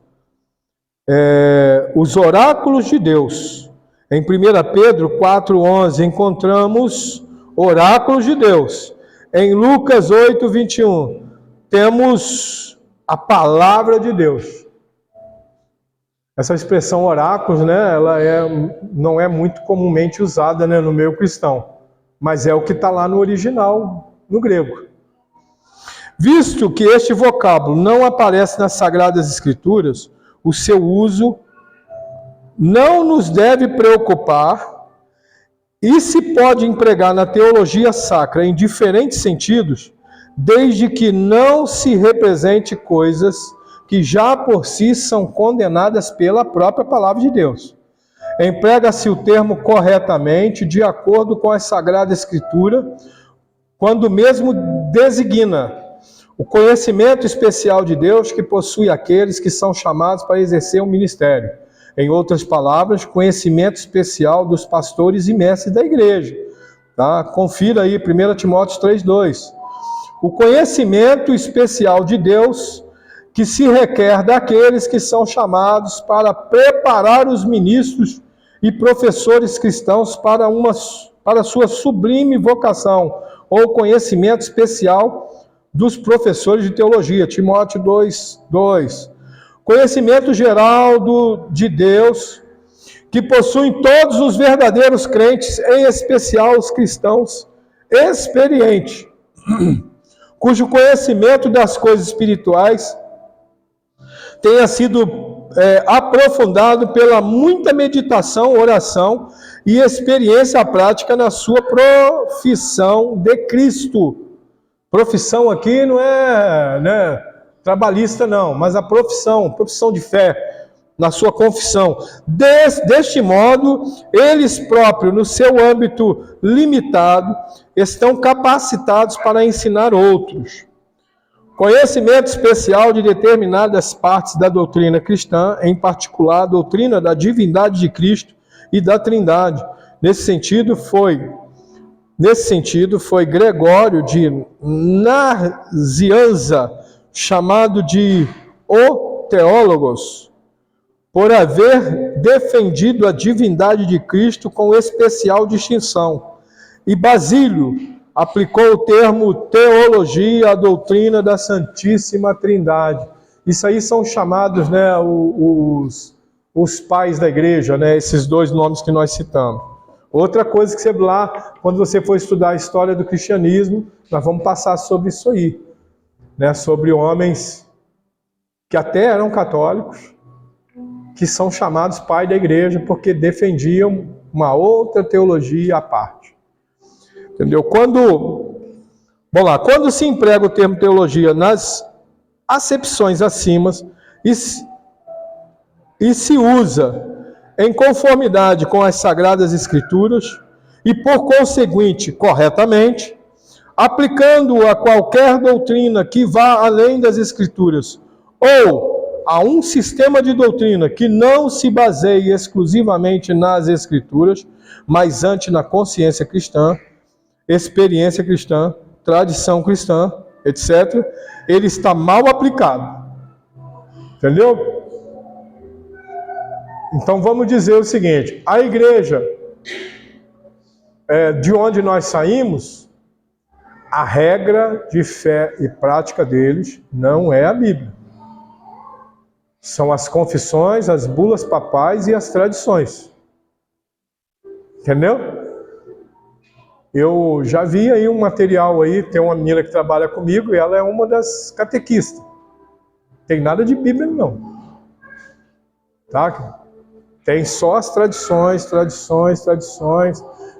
os oráculos de Deus. Em 1 Pedro 4,11 encontramos oráculos de Deus. Em Lucas 8,21 temos a palavra de Deus. Essa expressão oráculos, né, ela não é muito comumente usada, né, no meio cristão, mas é o que está lá no original, no grego. Visto que este vocábulo não aparece nas Sagradas Escrituras, o seu uso não nos deve preocupar e se pode empregar na teologia sacra em diferentes sentidos, desde que não se represente coisas que já por si são condenadas pela própria palavra de Deus. Emprega-se o termo corretamente, de acordo com a Sagrada Escritura, quando mesmo designa o conhecimento especial de Deus que possui aqueles que são chamados para exercer um ministério. Em outras palavras, conhecimento especial dos pastores e mestres da igreja. Tá? Confira aí 1 Timóteo 3,2. O conhecimento especial de Deus que se requer daqueles que são chamados para preparar os ministros e professores cristãos para sua sublime vocação, ou conhecimento especial dos professores de teologia, Timóteo 2,2. Conhecimento geral de Deus, que possuem todos os verdadeiros crentes, em especial os cristãos experientes, cujo conhecimento das coisas espirituais tenha sido aprofundado pela muita meditação, oração e experiência prática na sua profissão de Cristo. Profissão aqui não é, né, trabalhista não, mas a profissão de fé, na sua confissão. Deste modo, eles próprios, no seu âmbito limitado, estão capacitados para ensinar outros. Conhecimento especial de determinadas partes da doutrina cristã, em particular a doutrina da divindade de Cristo e da Trindade. Nesse sentido, foi Gregório de Nazianza, chamado de o Teólogos, por haver defendido a divindade de Cristo com especial distinção. E Basílio aplicou o termo teologia à doutrina da Santíssima Trindade. Isso aí são chamados, né, os pais da igreja, né, esses dois nomes que nós citamos. Outra coisa que você lá, quando você for estudar a história do cristianismo, nós vamos passar sobre isso aí, né, sobre homens que até eram católicos, que são chamados pai da igreja porque defendiam uma outra teologia à parte. Entendeu? Quando se emprega o termo teologia nas acepções acima e se usa em conformidade com as Sagradas Escrituras e, por conseguinte, corretamente, aplicando a qualquer doutrina que vá além das Escrituras ou a um sistema de doutrina que não se baseie exclusivamente nas Escrituras, mas antes na consciência cristã, experiência cristã, tradição cristã, etc., ele está mal aplicado. Entendeu? Então vamos dizer o seguinte: a igreja de onde nós saímos, a regra de fé e prática deles não é a Bíblia. São as confissões, as bulas papais e as tradições. Entendeu? Eu já vi aí um material aí, tem uma menina que trabalha comigo e ela é uma das catequistas. Tem nada de Bíblia não. Tá? Tem só as tradições,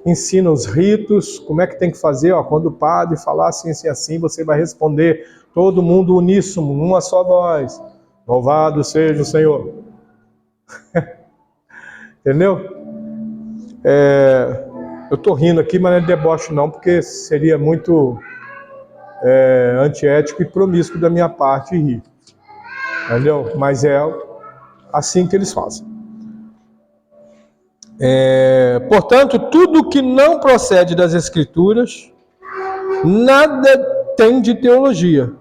ensina os ritos, como é que tem que fazer, ó, quando o padre falar assim, assim, assim, você vai responder, todo mundo uníssono, numa só voz, louvado seja o Senhor. Entendeu? Eu estou rindo aqui, mas não é deboche não, porque seria muito antiético e promíscuo da minha parte rir. Entendeu? Mas é assim que eles fazem. Portanto, tudo que não procede das Escrituras, nada tem de teologia,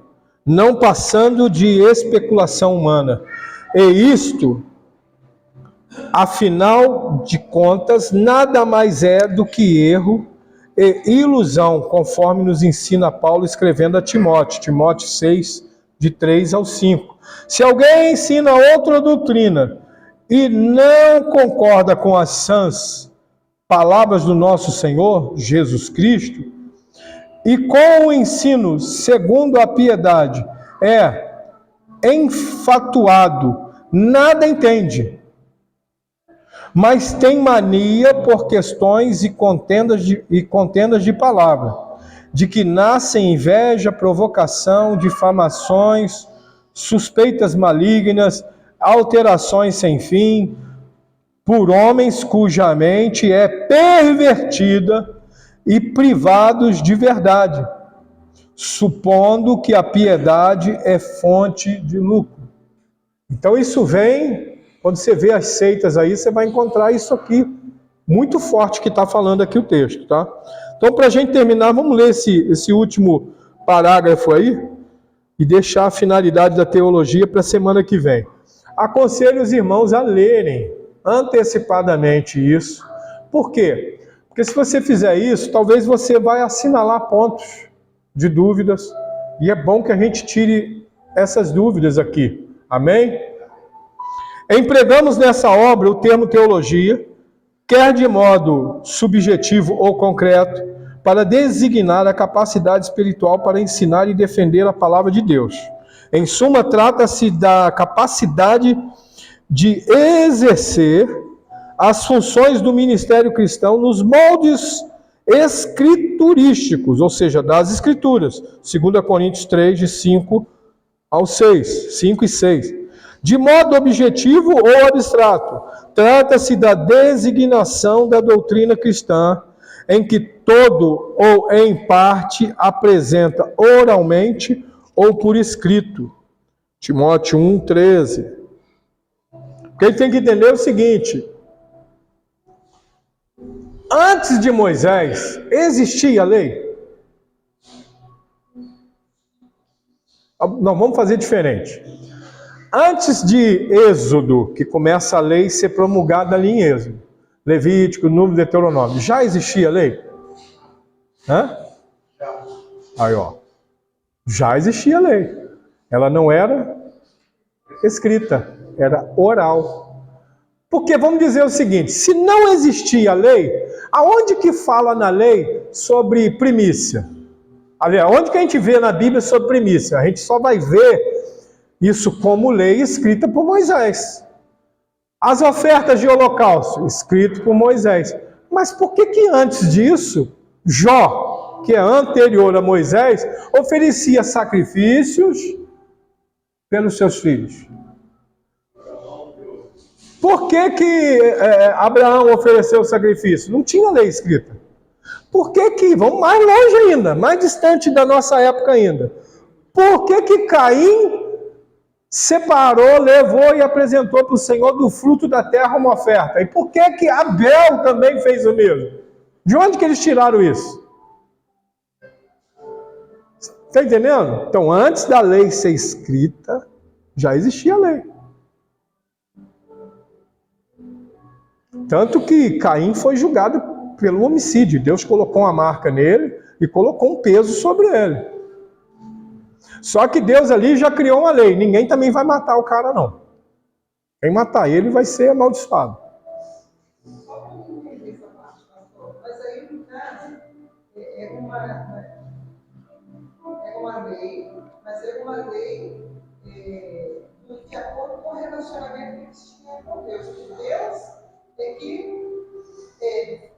não passando de especulação humana. E isto, afinal de contas, nada mais é do que erro e ilusão, conforme nos ensina Paulo escrevendo a Timóteo, Timóteo 6, de 3 ao 5. Se alguém ensina outra doutrina e não concorda com as sãs palavras do nosso Senhor, Jesus Cristo, e com o ensino segundo a piedade é enfatuado, nada entende, mas tem mania por questões e contendas de palavra, de que nascem inveja, provocação, difamações, suspeitas malignas, alterações sem fim, por homens cuja mente é pervertida e privados de verdade, supondo que a piedade é fonte de lucro. Então isso vem, quando você vê as seitas aí, você vai encontrar isso aqui, muito forte que está falando aqui o texto, tá? Então, para a gente terminar, vamos ler esse último parágrafo aí e deixar a finalidade da teologia para a semana que vem. Aconselho os irmãos a lerem antecipadamente isso. Por quê? Porque se você fizer isso, talvez você vai assinalar pontos de dúvidas, e é bom que a gente tire essas dúvidas aqui. Amém? Empregamos nessa obra o termo teologia, quer de modo subjetivo ou concreto, para designar a capacidade espiritual para ensinar e defender a palavra de Deus. Em suma, trata-se da capacidade de exercer as funções do ministério cristão nos moldes escriturísticos, ou seja, das Escrituras. 2 Coríntios 3, de 5 ao 6, 5 e 6. De modo objetivo ou abstrato, trata-se da designação da doutrina cristã, em que todo ou em parte apresenta oralmente ou por escrito. Timóteo 1, 13. Quem tem que entender é o seguinte: antes de Moisés, existia a lei? Não, vamos fazer diferente. Antes de Êxodo, que começa a lei ser promulgada ali em Êxodo, Levítico, Número, Deuteronômio, já existia a lei? Hã? Aí, ó. Já existia a lei. Ela não era escrita, era oral. Porque vamos dizer o seguinte: se não existia a lei, aonde que fala na lei sobre primícia? Aliás, onde que a gente vê na Bíblia sobre primícia? A gente só vai ver isso como lei escrita por Moisés. As ofertas de holocausto, escrito por Moisés. Mas por que antes disso, Jó, que é anterior a Moisés, oferecia sacrifícios pelos seus filhos? Por que Abraão ofereceu o sacrifício? Não tinha lei escrita. Por que vamos mais longe ainda, mais distante da nossa época ainda. Por que Caim separou, levou e apresentou para o Senhor do fruto da terra uma oferta? E por que Abel também fez o mesmo? De onde que eles tiraram isso? Está entendendo? Então, antes da lei ser escrita, já existia a lei. Tanto que Caim foi julgado pelo homicídio. Deus colocou uma marca nele e colocou um peso sobre ele. Só que Deus ali já criou uma lei. Ninguém também vai matar o cara, não. Quem matar ele vai ser amaldiçoado. Só para entender essa parte, pastor. Mas aí, no caso, é uma lei, mas é uma lei de acordo com o relacionamento que eles tinham com Deus. Que Deus tem que,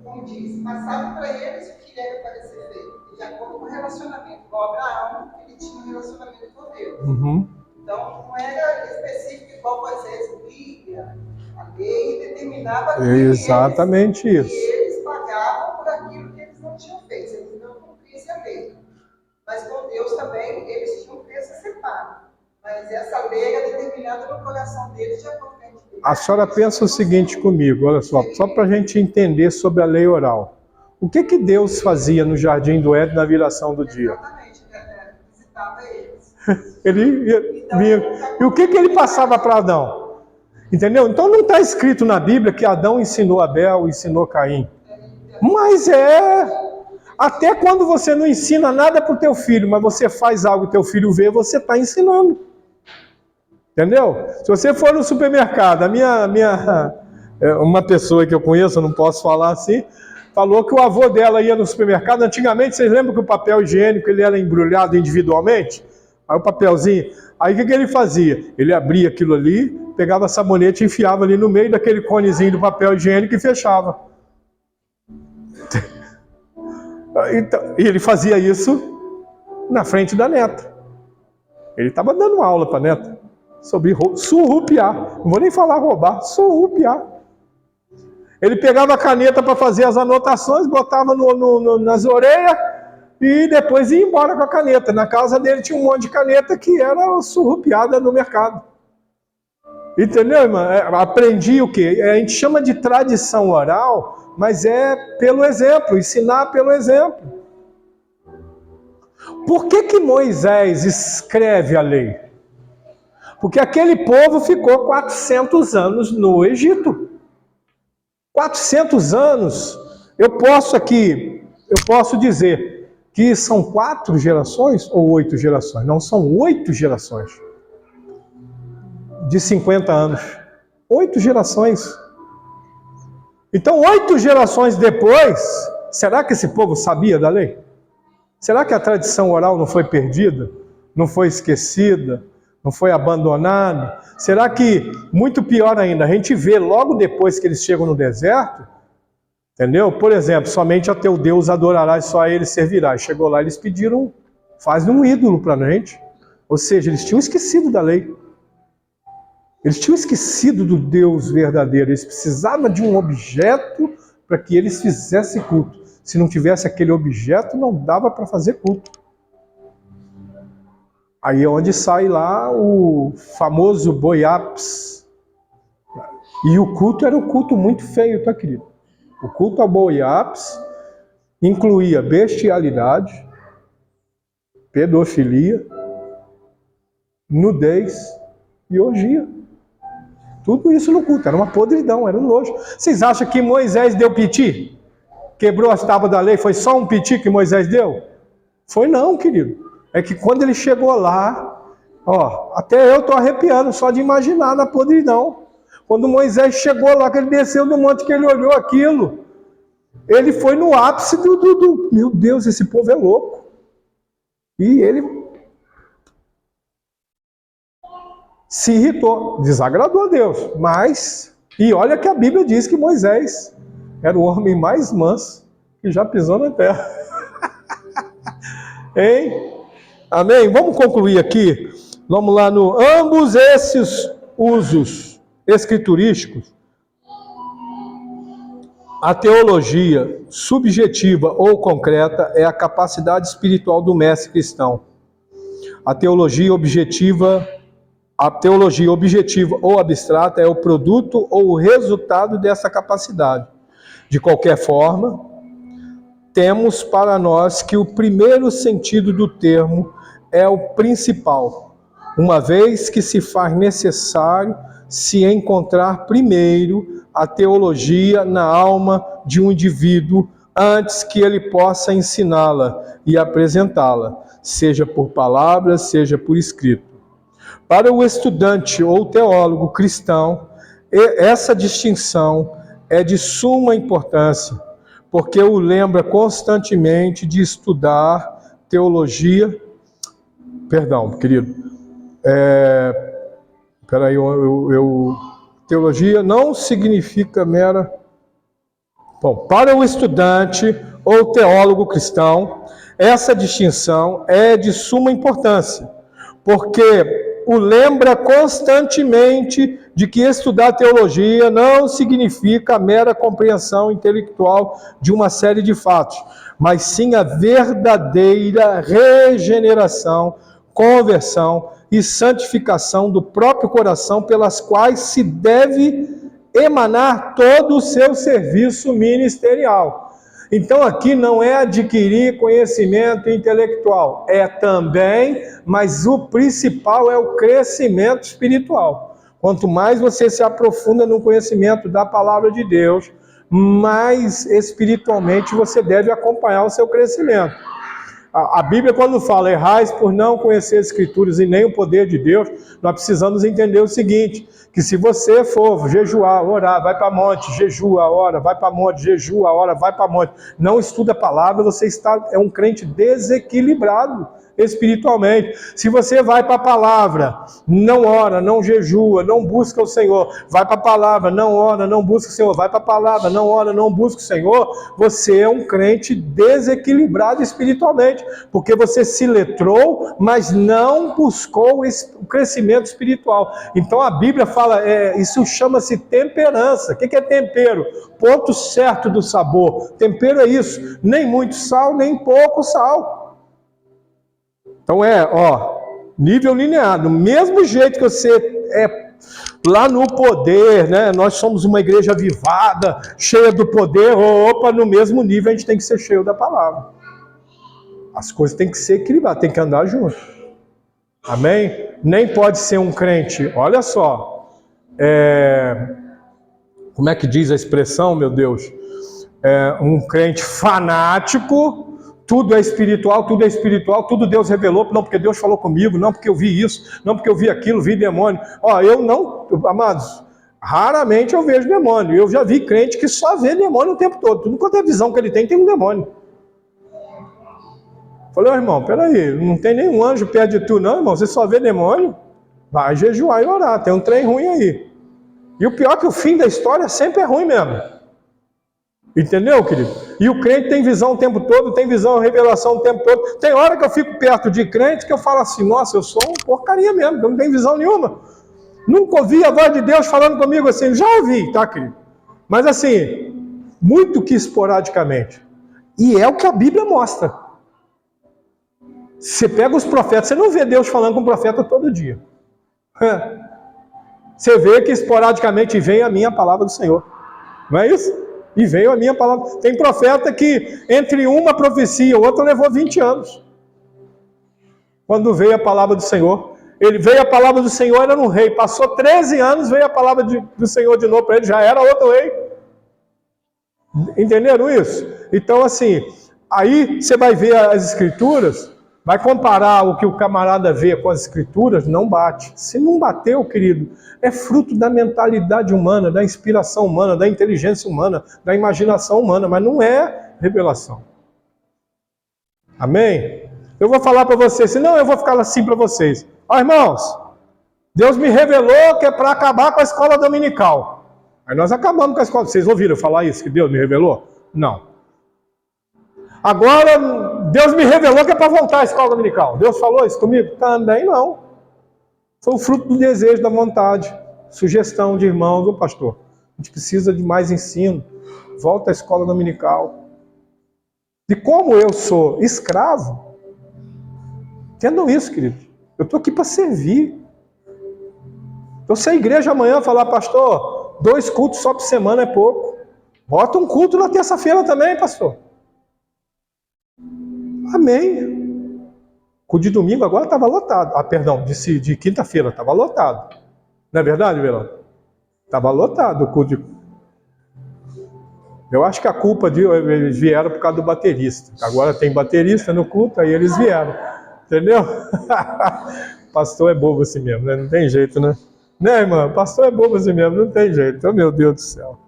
como diz, passar para eles o que era para ser feito. De acordo com o relacionamento. Igual Abraão, ele tinha um relacionamento com Deus. Uhum. Então, não era específico igual Moisés, Bíblia. A lei determinava que Exatamente isso. eles pagavam por aquilo que eles não tinham feito. Se eles não cumprissem a lei. Mas com Deus também, eles tinham que se separar. Mas essa lei era determinada no coração deles de acordo com a gente. A senhora pensa o seguinte comigo, olha só para a gente entender sobre a lei oral. O que Deus fazia no jardim do Éden na viração do dia? Exatamente, visitava eles. Ele vinha. E o que ele passava para Adão? Entendeu? Então não está escrito na Bíblia que Adão ensinou Abel, ensinou Caim. Mas até quando você não ensina nada para o teu filho, mas você faz algo que teu filho vê, você está ensinando. Entendeu? Se você for no supermercado, uma pessoa que eu conheço, eu não posso falar assim, falou que o avô dela ia no supermercado. Antigamente, vocês lembram que o papel higiênico ele era embrulhado individualmente? Aí o papelzinho, aí o que ele fazia? Ele abria aquilo ali, pegava sabonete e enfiava ali no meio daquele conezinho do papel higiênico e fechava. Então, e ele fazia isso na frente da neta. Ele estava dando aula para a neta sobre surrupiar. Não vou nem falar roubar, surrupiar. Ele pegava a caneta para fazer as anotações, botava nas orelhas e depois ia embora com a caneta. Na casa dele tinha um monte de caneta que era surrupiada no mercado. Entendeu, irmã? Aprendi o quê? A gente chama de tradição oral, mas é pelo exemplo, ensinar pelo exemplo. Por que Moisés escreve a lei? Porque aquele povo ficou 400 anos no Egito. 400 anos, eu posso dizer que são 4 gerações ou 8 gerações? Não, são 8 gerações. De 50 anos. 8 gerações. Então, 8 gerações depois, será que esse povo sabia da lei? Será que a tradição oral não foi perdida? Não foi esquecida? Não foi abandonada? Será que, muito pior ainda, a gente vê logo depois que eles chegam no deserto, entendeu? Por exemplo, somente a teu Deus adorarás, só a ele servirás. Chegou lá, eles pediram, faz um ídolo para a gente. Ou seja, eles tinham esquecido da lei. Eles tinham esquecido do Deus verdadeiro. Eles precisavam de um objeto para que eles fizessem culto. Se não tivesse aquele objeto, não dava para fazer culto. Aí é onde sai lá o famoso boi-ápis. E o culto era um culto muito feio, tá, querido? O culto ao boi-ápis incluía bestialidade, pedofilia, nudez e orgia. Tudo isso no culto, era uma podridão, era um nojo. Vocês acham que Moisés deu piti? Quebrou as tábuas da lei, foi só um piti que Moisés deu? Foi não, querido. É que quando ele chegou lá, até eu estou arrepiando só de imaginar na podridão. Quando Moisés chegou lá, que ele desceu do monte, que ele olhou aquilo, ele foi no ápice meu Deus, esse povo é louco. E ele se irritou, desagradou a Deus. E olha que a Bíblia diz que Moisés era o homem mais manso que já pisou na terra. Hein? Amém? Vamos concluir aqui. Vamos lá no ambos esses usos escriturísticos. A teologia subjetiva ou concreta é a capacidade espiritual do mestre cristão. A teologia objetiva ou abstrata é o produto ou o resultado dessa capacidade. De qualquer forma, temos para nós que o primeiro sentido do termo é o principal, uma vez que se faz necessário se encontrar primeiro a teologia na alma de um indivíduo antes que ele possa ensiná-la e apresentá-la, seja por palavras, seja por escrito. Para o estudante ou teólogo cristão, essa distinção é de suma importância, porque o lembra constantemente de estudar teologia. Perdão, querido. Teologia não significa mera... Bom, para o estudante ou teólogo cristão, essa distinção é de suma importância, porque o lembra constantemente de que estudar teologia não significa a mera compreensão intelectual de uma série de fatos, mas sim a verdadeira regeneração, conversão e santificação do próprio coração, pelas quais se deve emanar todo o seu serviço ministerial. Então aqui não é adquirir conhecimento intelectual, é também, mas o principal é o crescimento espiritual. Quanto mais você se aprofunda no conhecimento da palavra de Deus, mais espiritualmente você deve acompanhar o seu crescimento. A Bíblia, quando fala errais por não conhecer as Escrituras e nem o poder de Deus, nós precisamos entender o seguinte, que se você for jejuar, orar, vai para monte, jejua, ora, vai para monte, jejua, ora, vai para monte, não estuda a palavra, você é um crente desequilibrado espiritualmente. Se você vai para a palavra, não ora, não jejua, não busca o Senhor, vai para a palavra, não ora, não busca o Senhor, vai para a palavra, não ora, não busca o Senhor, você é um crente desequilibrado espiritualmente, porque você se letrou, mas não buscou o crescimento espiritual. Então a Bíblia fala, isso chama-se temperança. O que é tempero? Ponto certo do sabor. Tempero é isso, nem muito sal, nem pouco sal. Então nível linear, do mesmo jeito que você é lá no poder, né? Nós somos uma igreja avivada, cheia do poder, no mesmo nível a gente tem que ser cheio da palavra. As coisas têm que ser equilibradas, tem que andar junto. Amém? Nem pode ser um crente, olha só, como é que diz a expressão, meu Deus? Um crente fanático. Tudo é espiritual, tudo Deus revelou, não porque Deus falou comigo, não porque eu vi isso, não porque eu vi aquilo, vi demônio. Amados, raramente eu vejo demônio. Eu já vi crente que só vê demônio o tempo todo. Tudo quanto é visão que ele tem um demônio. Falei, irmão, peraí, não tem nenhum anjo perto de tu, não, irmão, você só vê demônio? Vai jejuar e orar, tem um trem ruim aí. E o pior é que o fim da história sempre é ruim mesmo. Entendeu, querido? E o crente tem visão o tempo todo, tem visão, revelação o tempo todo. Tem hora que eu fico perto de crente que eu falo assim, nossa, eu sou uma porcaria mesmo, eu não tenho visão nenhuma. Nunca ouvi a voz de Deus falando comigo assim, já ouvi, tá, querido? Mas assim, muito que esporadicamente. E é o que a Bíblia mostra. Você pega os profetas, você não vê Deus falando com o profeta todo dia. Você vê que esporadicamente vem a minha palavra do Senhor. Não é isso? E veio a minha palavra. Tem profeta que entre uma profecia e outra levou 20 anos. Quando veio a palavra do Senhor. Ele veio a palavra do Senhor, era um rei. Passou 13 anos, veio a palavra do Senhor de novo para ele, já era outro rei. Entenderam isso? Então assim, aí você vai ver as Escrituras, vai comparar o que o camarada vê com as Escrituras, não bate. Se não bateu, querido, é fruto da mentalidade humana, da inspiração humana, da inteligência humana, da imaginação humana, mas não é revelação. Amém? Eu vou falar para vocês, senão eu vou ficar assim para vocês. Irmãos, Deus me revelou que é para acabar com a escola dominical. Aí nós acabamos com a escola. Vocês ouviram falar isso, que Deus me revelou? Não. Agora, Deus me revelou que é para voltar à escola dominical. Deus falou isso comigo? Também não. Foi o fruto do desejo, da vontade. Sugestão de irmãos, ô pastor, a gente precisa de mais ensino. Volta à escola dominical. E como eu sou escravo, entendam isso, querido. Eu estou aqui para servir. Então, se a igreja amanhã falar, pastor, 2 cultos só por semana é pouco. Bota um culto na terça-feira também, pastor. Amém. O de domingo agora estava lotado. De quinta-feira estava lotado. Não é verdade, Verão? Estava lotado o culto. Eu acho que a culpa eles vieram por causa do baterista. Agora tem baterista no culto, aí eles vieram. Entendeu? Pastor é bobo assim mesmo, né? Não tem jeito, né? Né, irmã? Pastor é bobo assim mesmo, não tem jeito. Oh, meu Deus do céu.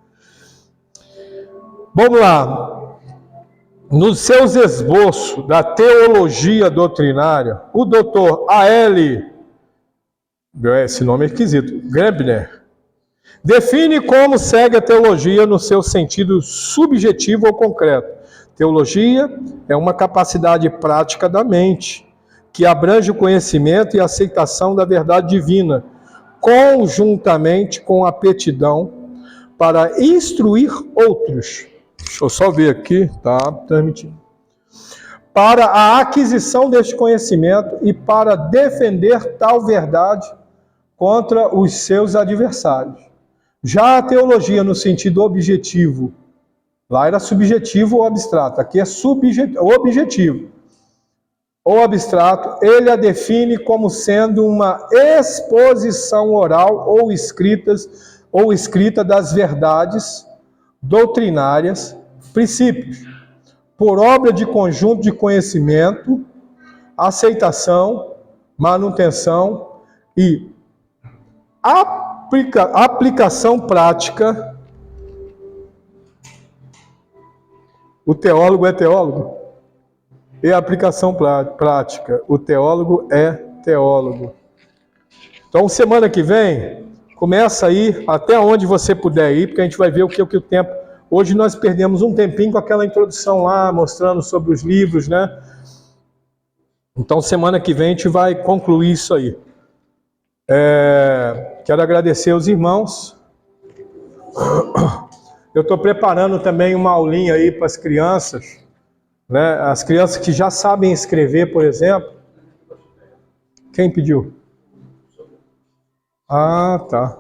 Vamos lá. Nos seus esboços da teologia doutrinária, o doutor A.L. esse nome é esquisito, Grebner, define como segue a teologia no seu sentido subjetivo ou concreto. Teologia é uma capacidade prática da mente, que abrange o conhecimento e a aceitação da verdade divina, conjuntamente com aptidão para instruir outros. Deixa eu só ver aqui, tá transmitindo. Para a aquisição deste conhecimento e para defender tal verdade contra os seus adversários. Já a teologia, no sentido objetivo, lá era subjetivo ou abstrato, aqui é objetivo ou abstrato, ele a define como sendo uma exposição oral ou escrita das verdades doutrinárias, princípios, por obra de conjunto de conhecimento, aceitação, manutenção e aplicação prática. O teólogo é teólogo? E a aplicação prática. O teólogo é teólogo. Então, semana que vem, começa aí até onde você puder ir, porque a gente vai ver o que o tempo... Hoje nós perdemos um tempinho com aquela introdução lá, mostrando sobre os livros, né? Então, semana que vem a gente vai concluir isso aí. Quero agradecer aos irmãos. Eu estou preparando também uma aulinha aí para as crianças, né? As crianças que já sabem escrever, por exemplo. Quem pediu? Ah, tá.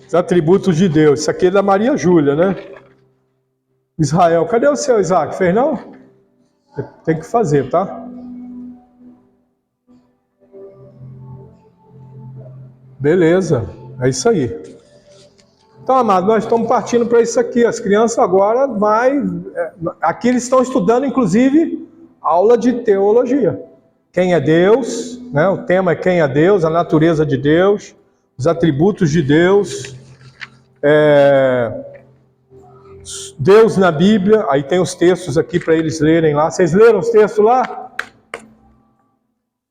Os atributos de Deus. Isso aqui é da Maria Júlia, né? Israel. Cadê o seu, Isaac? Fez não? Tem que fazer, tá? Beleza. É isso aí. Então, amado, nós estamos partindo para isso aqui. As crianças agora aqui eles estão estudando, inclusive, aula de teologia. Quem é Deus, né? O tema é quem é Deus, a natureza de Deus, os atributos de Deus, Deus na Bíblia. Aí tem os textos aqui para eles lerem lá. Vocês leram os textos lá?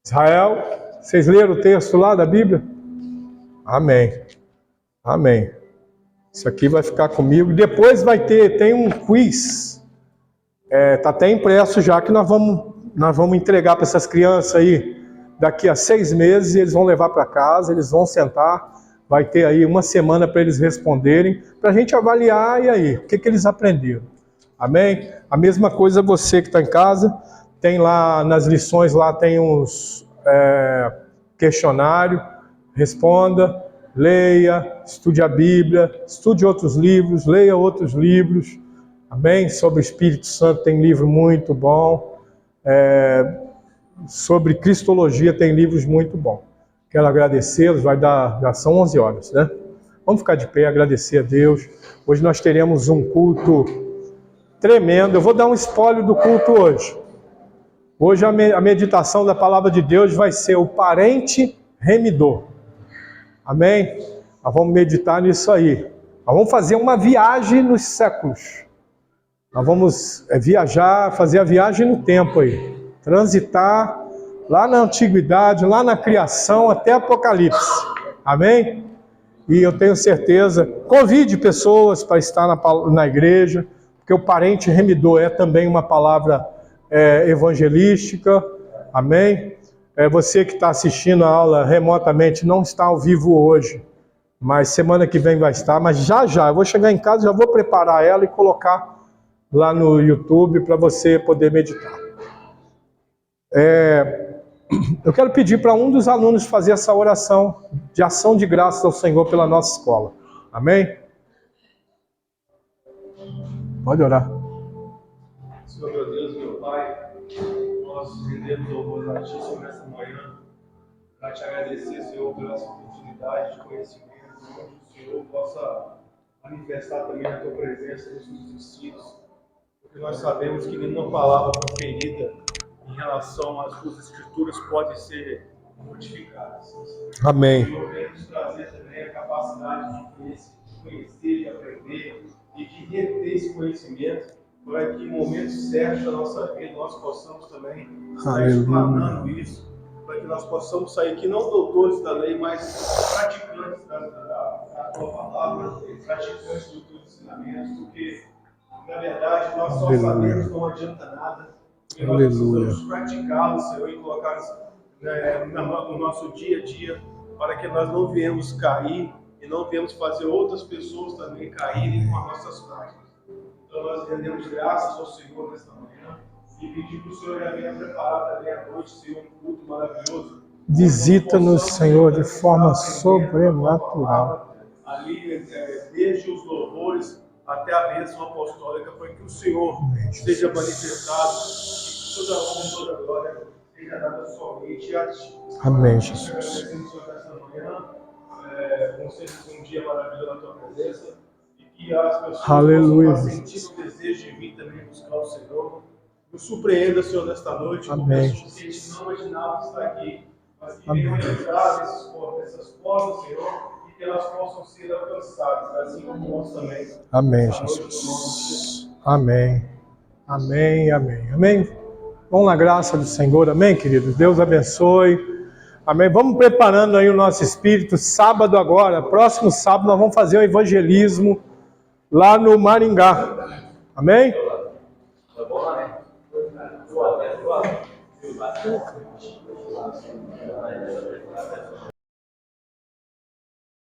Israel, vocês leram o texto lá da Bíblia? Amém. Amém. Isso aqui vai ficar comigo. Depois tem um quiz. Está até impresso já, que nós vamos entregar para essas crianças aí daqui a 6 meses. Eles vão levar para casa, eles vão sentar. Vai ter aí uma semana para eles responderem, para a gente avaliar, e aí, o que eles aprenderam. Amém? A mesma coisa você que está em casa, tem lá nas lições, lá tem uns questionário, responda, leia, estude a Bíblia, estude outros livros, leia outros livros, amém? Sobre o Espírito Santo tem livro muito bom, sobre Cristologia tem livros muito bons. Quero agradecê-los, já são 11 horas, né? Vamos ficar de pé, agradecer a Deus. Hoje nós teremos um culto tremendo. Eu vou dar um spoiler do culto hoje. Hoje a meditação da palavra de Deus vai ser o parente remidor. Amém? Nós vamos meditar nisso aí. Nós vamos fazer uma viagem nos séculos. Nós vamos viajar, fazer a viagem no tempo aí. Transitar lá na antiguidade, lá na criação, até Apocalipse. Amém? E eu tenho certeza, convide pessoas para estar na igreja, porque o parente remidor é também uma palavra evangelística. Amém? Você que está assistindo a aula remotamente, não está ao vivo hoje, mas semana que vem vai estar. Mas já, eu vou chegar em casa, já vou preparar ela e colocar lá no YouTube para você poder meditar. Eu quero pedir para um dos alunos fazer essa oração de ação de graças ao Senhor pela nossa escola. Amém? Pode orar. Senhor, meu Deus, meu Pai, nós rendemos louvor a Ti sobre essa manhã, para Te agradecer, Senhor, pela essa oportunidade de conhecimento, onde o Senhor possa manifestar também a Tua presença nos nossos ensinos, porque nós sabemos que nenhuma palavra proferida em relação às Tuas Escrituras pode ser modificadas. Amém. O Senhor vem nos trazer também a capacidade de conhecer, de aprender e de reter esse conhecimento, para que em momentos certos da nossa vida nós possamos também estar explanando isso, para que nós possamos sair aqui não doutores da lei, mas praticantes da Tua palavra, praticantes do Teu ensinamentos, porque, na verdade, nós só sabemos não adianta nada. E nós precisamos praticá-los, Senhor, e colocá-los no nosso dia a dia, para que nós não venhamos cair e não venhamos fazer outras pessoas também caírem com as nossas práticas. Então nós rendemos graças ao Senhor nesta manhã e pedir que o Senhor já venha preparar também à noite, Senhor, um culto maravilhoso. Visita-nos, Senhor, de forma sobrenatural. Ali, desde os louvores até a bênção apostólica, para que o Senhor seja manifestado e que toda honra e toda glória seja dada somente a Ti. Amém, Jesus. Agradecemos, Senhor, nesta manhã, concede-nos um dia maravilhoso na Tua presença e que as pessoas possam sentir o desejo de vir também buscar o Senhor. Nos surpreenda, Senhor, nesta noite, com pessoas que a gente não imaginava estar aqui, mas que venham entrar nessas portas, Senhor, e que elas possam ser alcançadas, assim como nós também. Amém, Jesus. Amém. Amém, amém, amém. Vamos na graça do Senhor, amém, queridos? Deus abençoe. Amém. Vamos preparando aí o nosso espírito. Sábado agora, próximo sábado, nós vamos fazer o evangelismo lá no Maringá. Amém?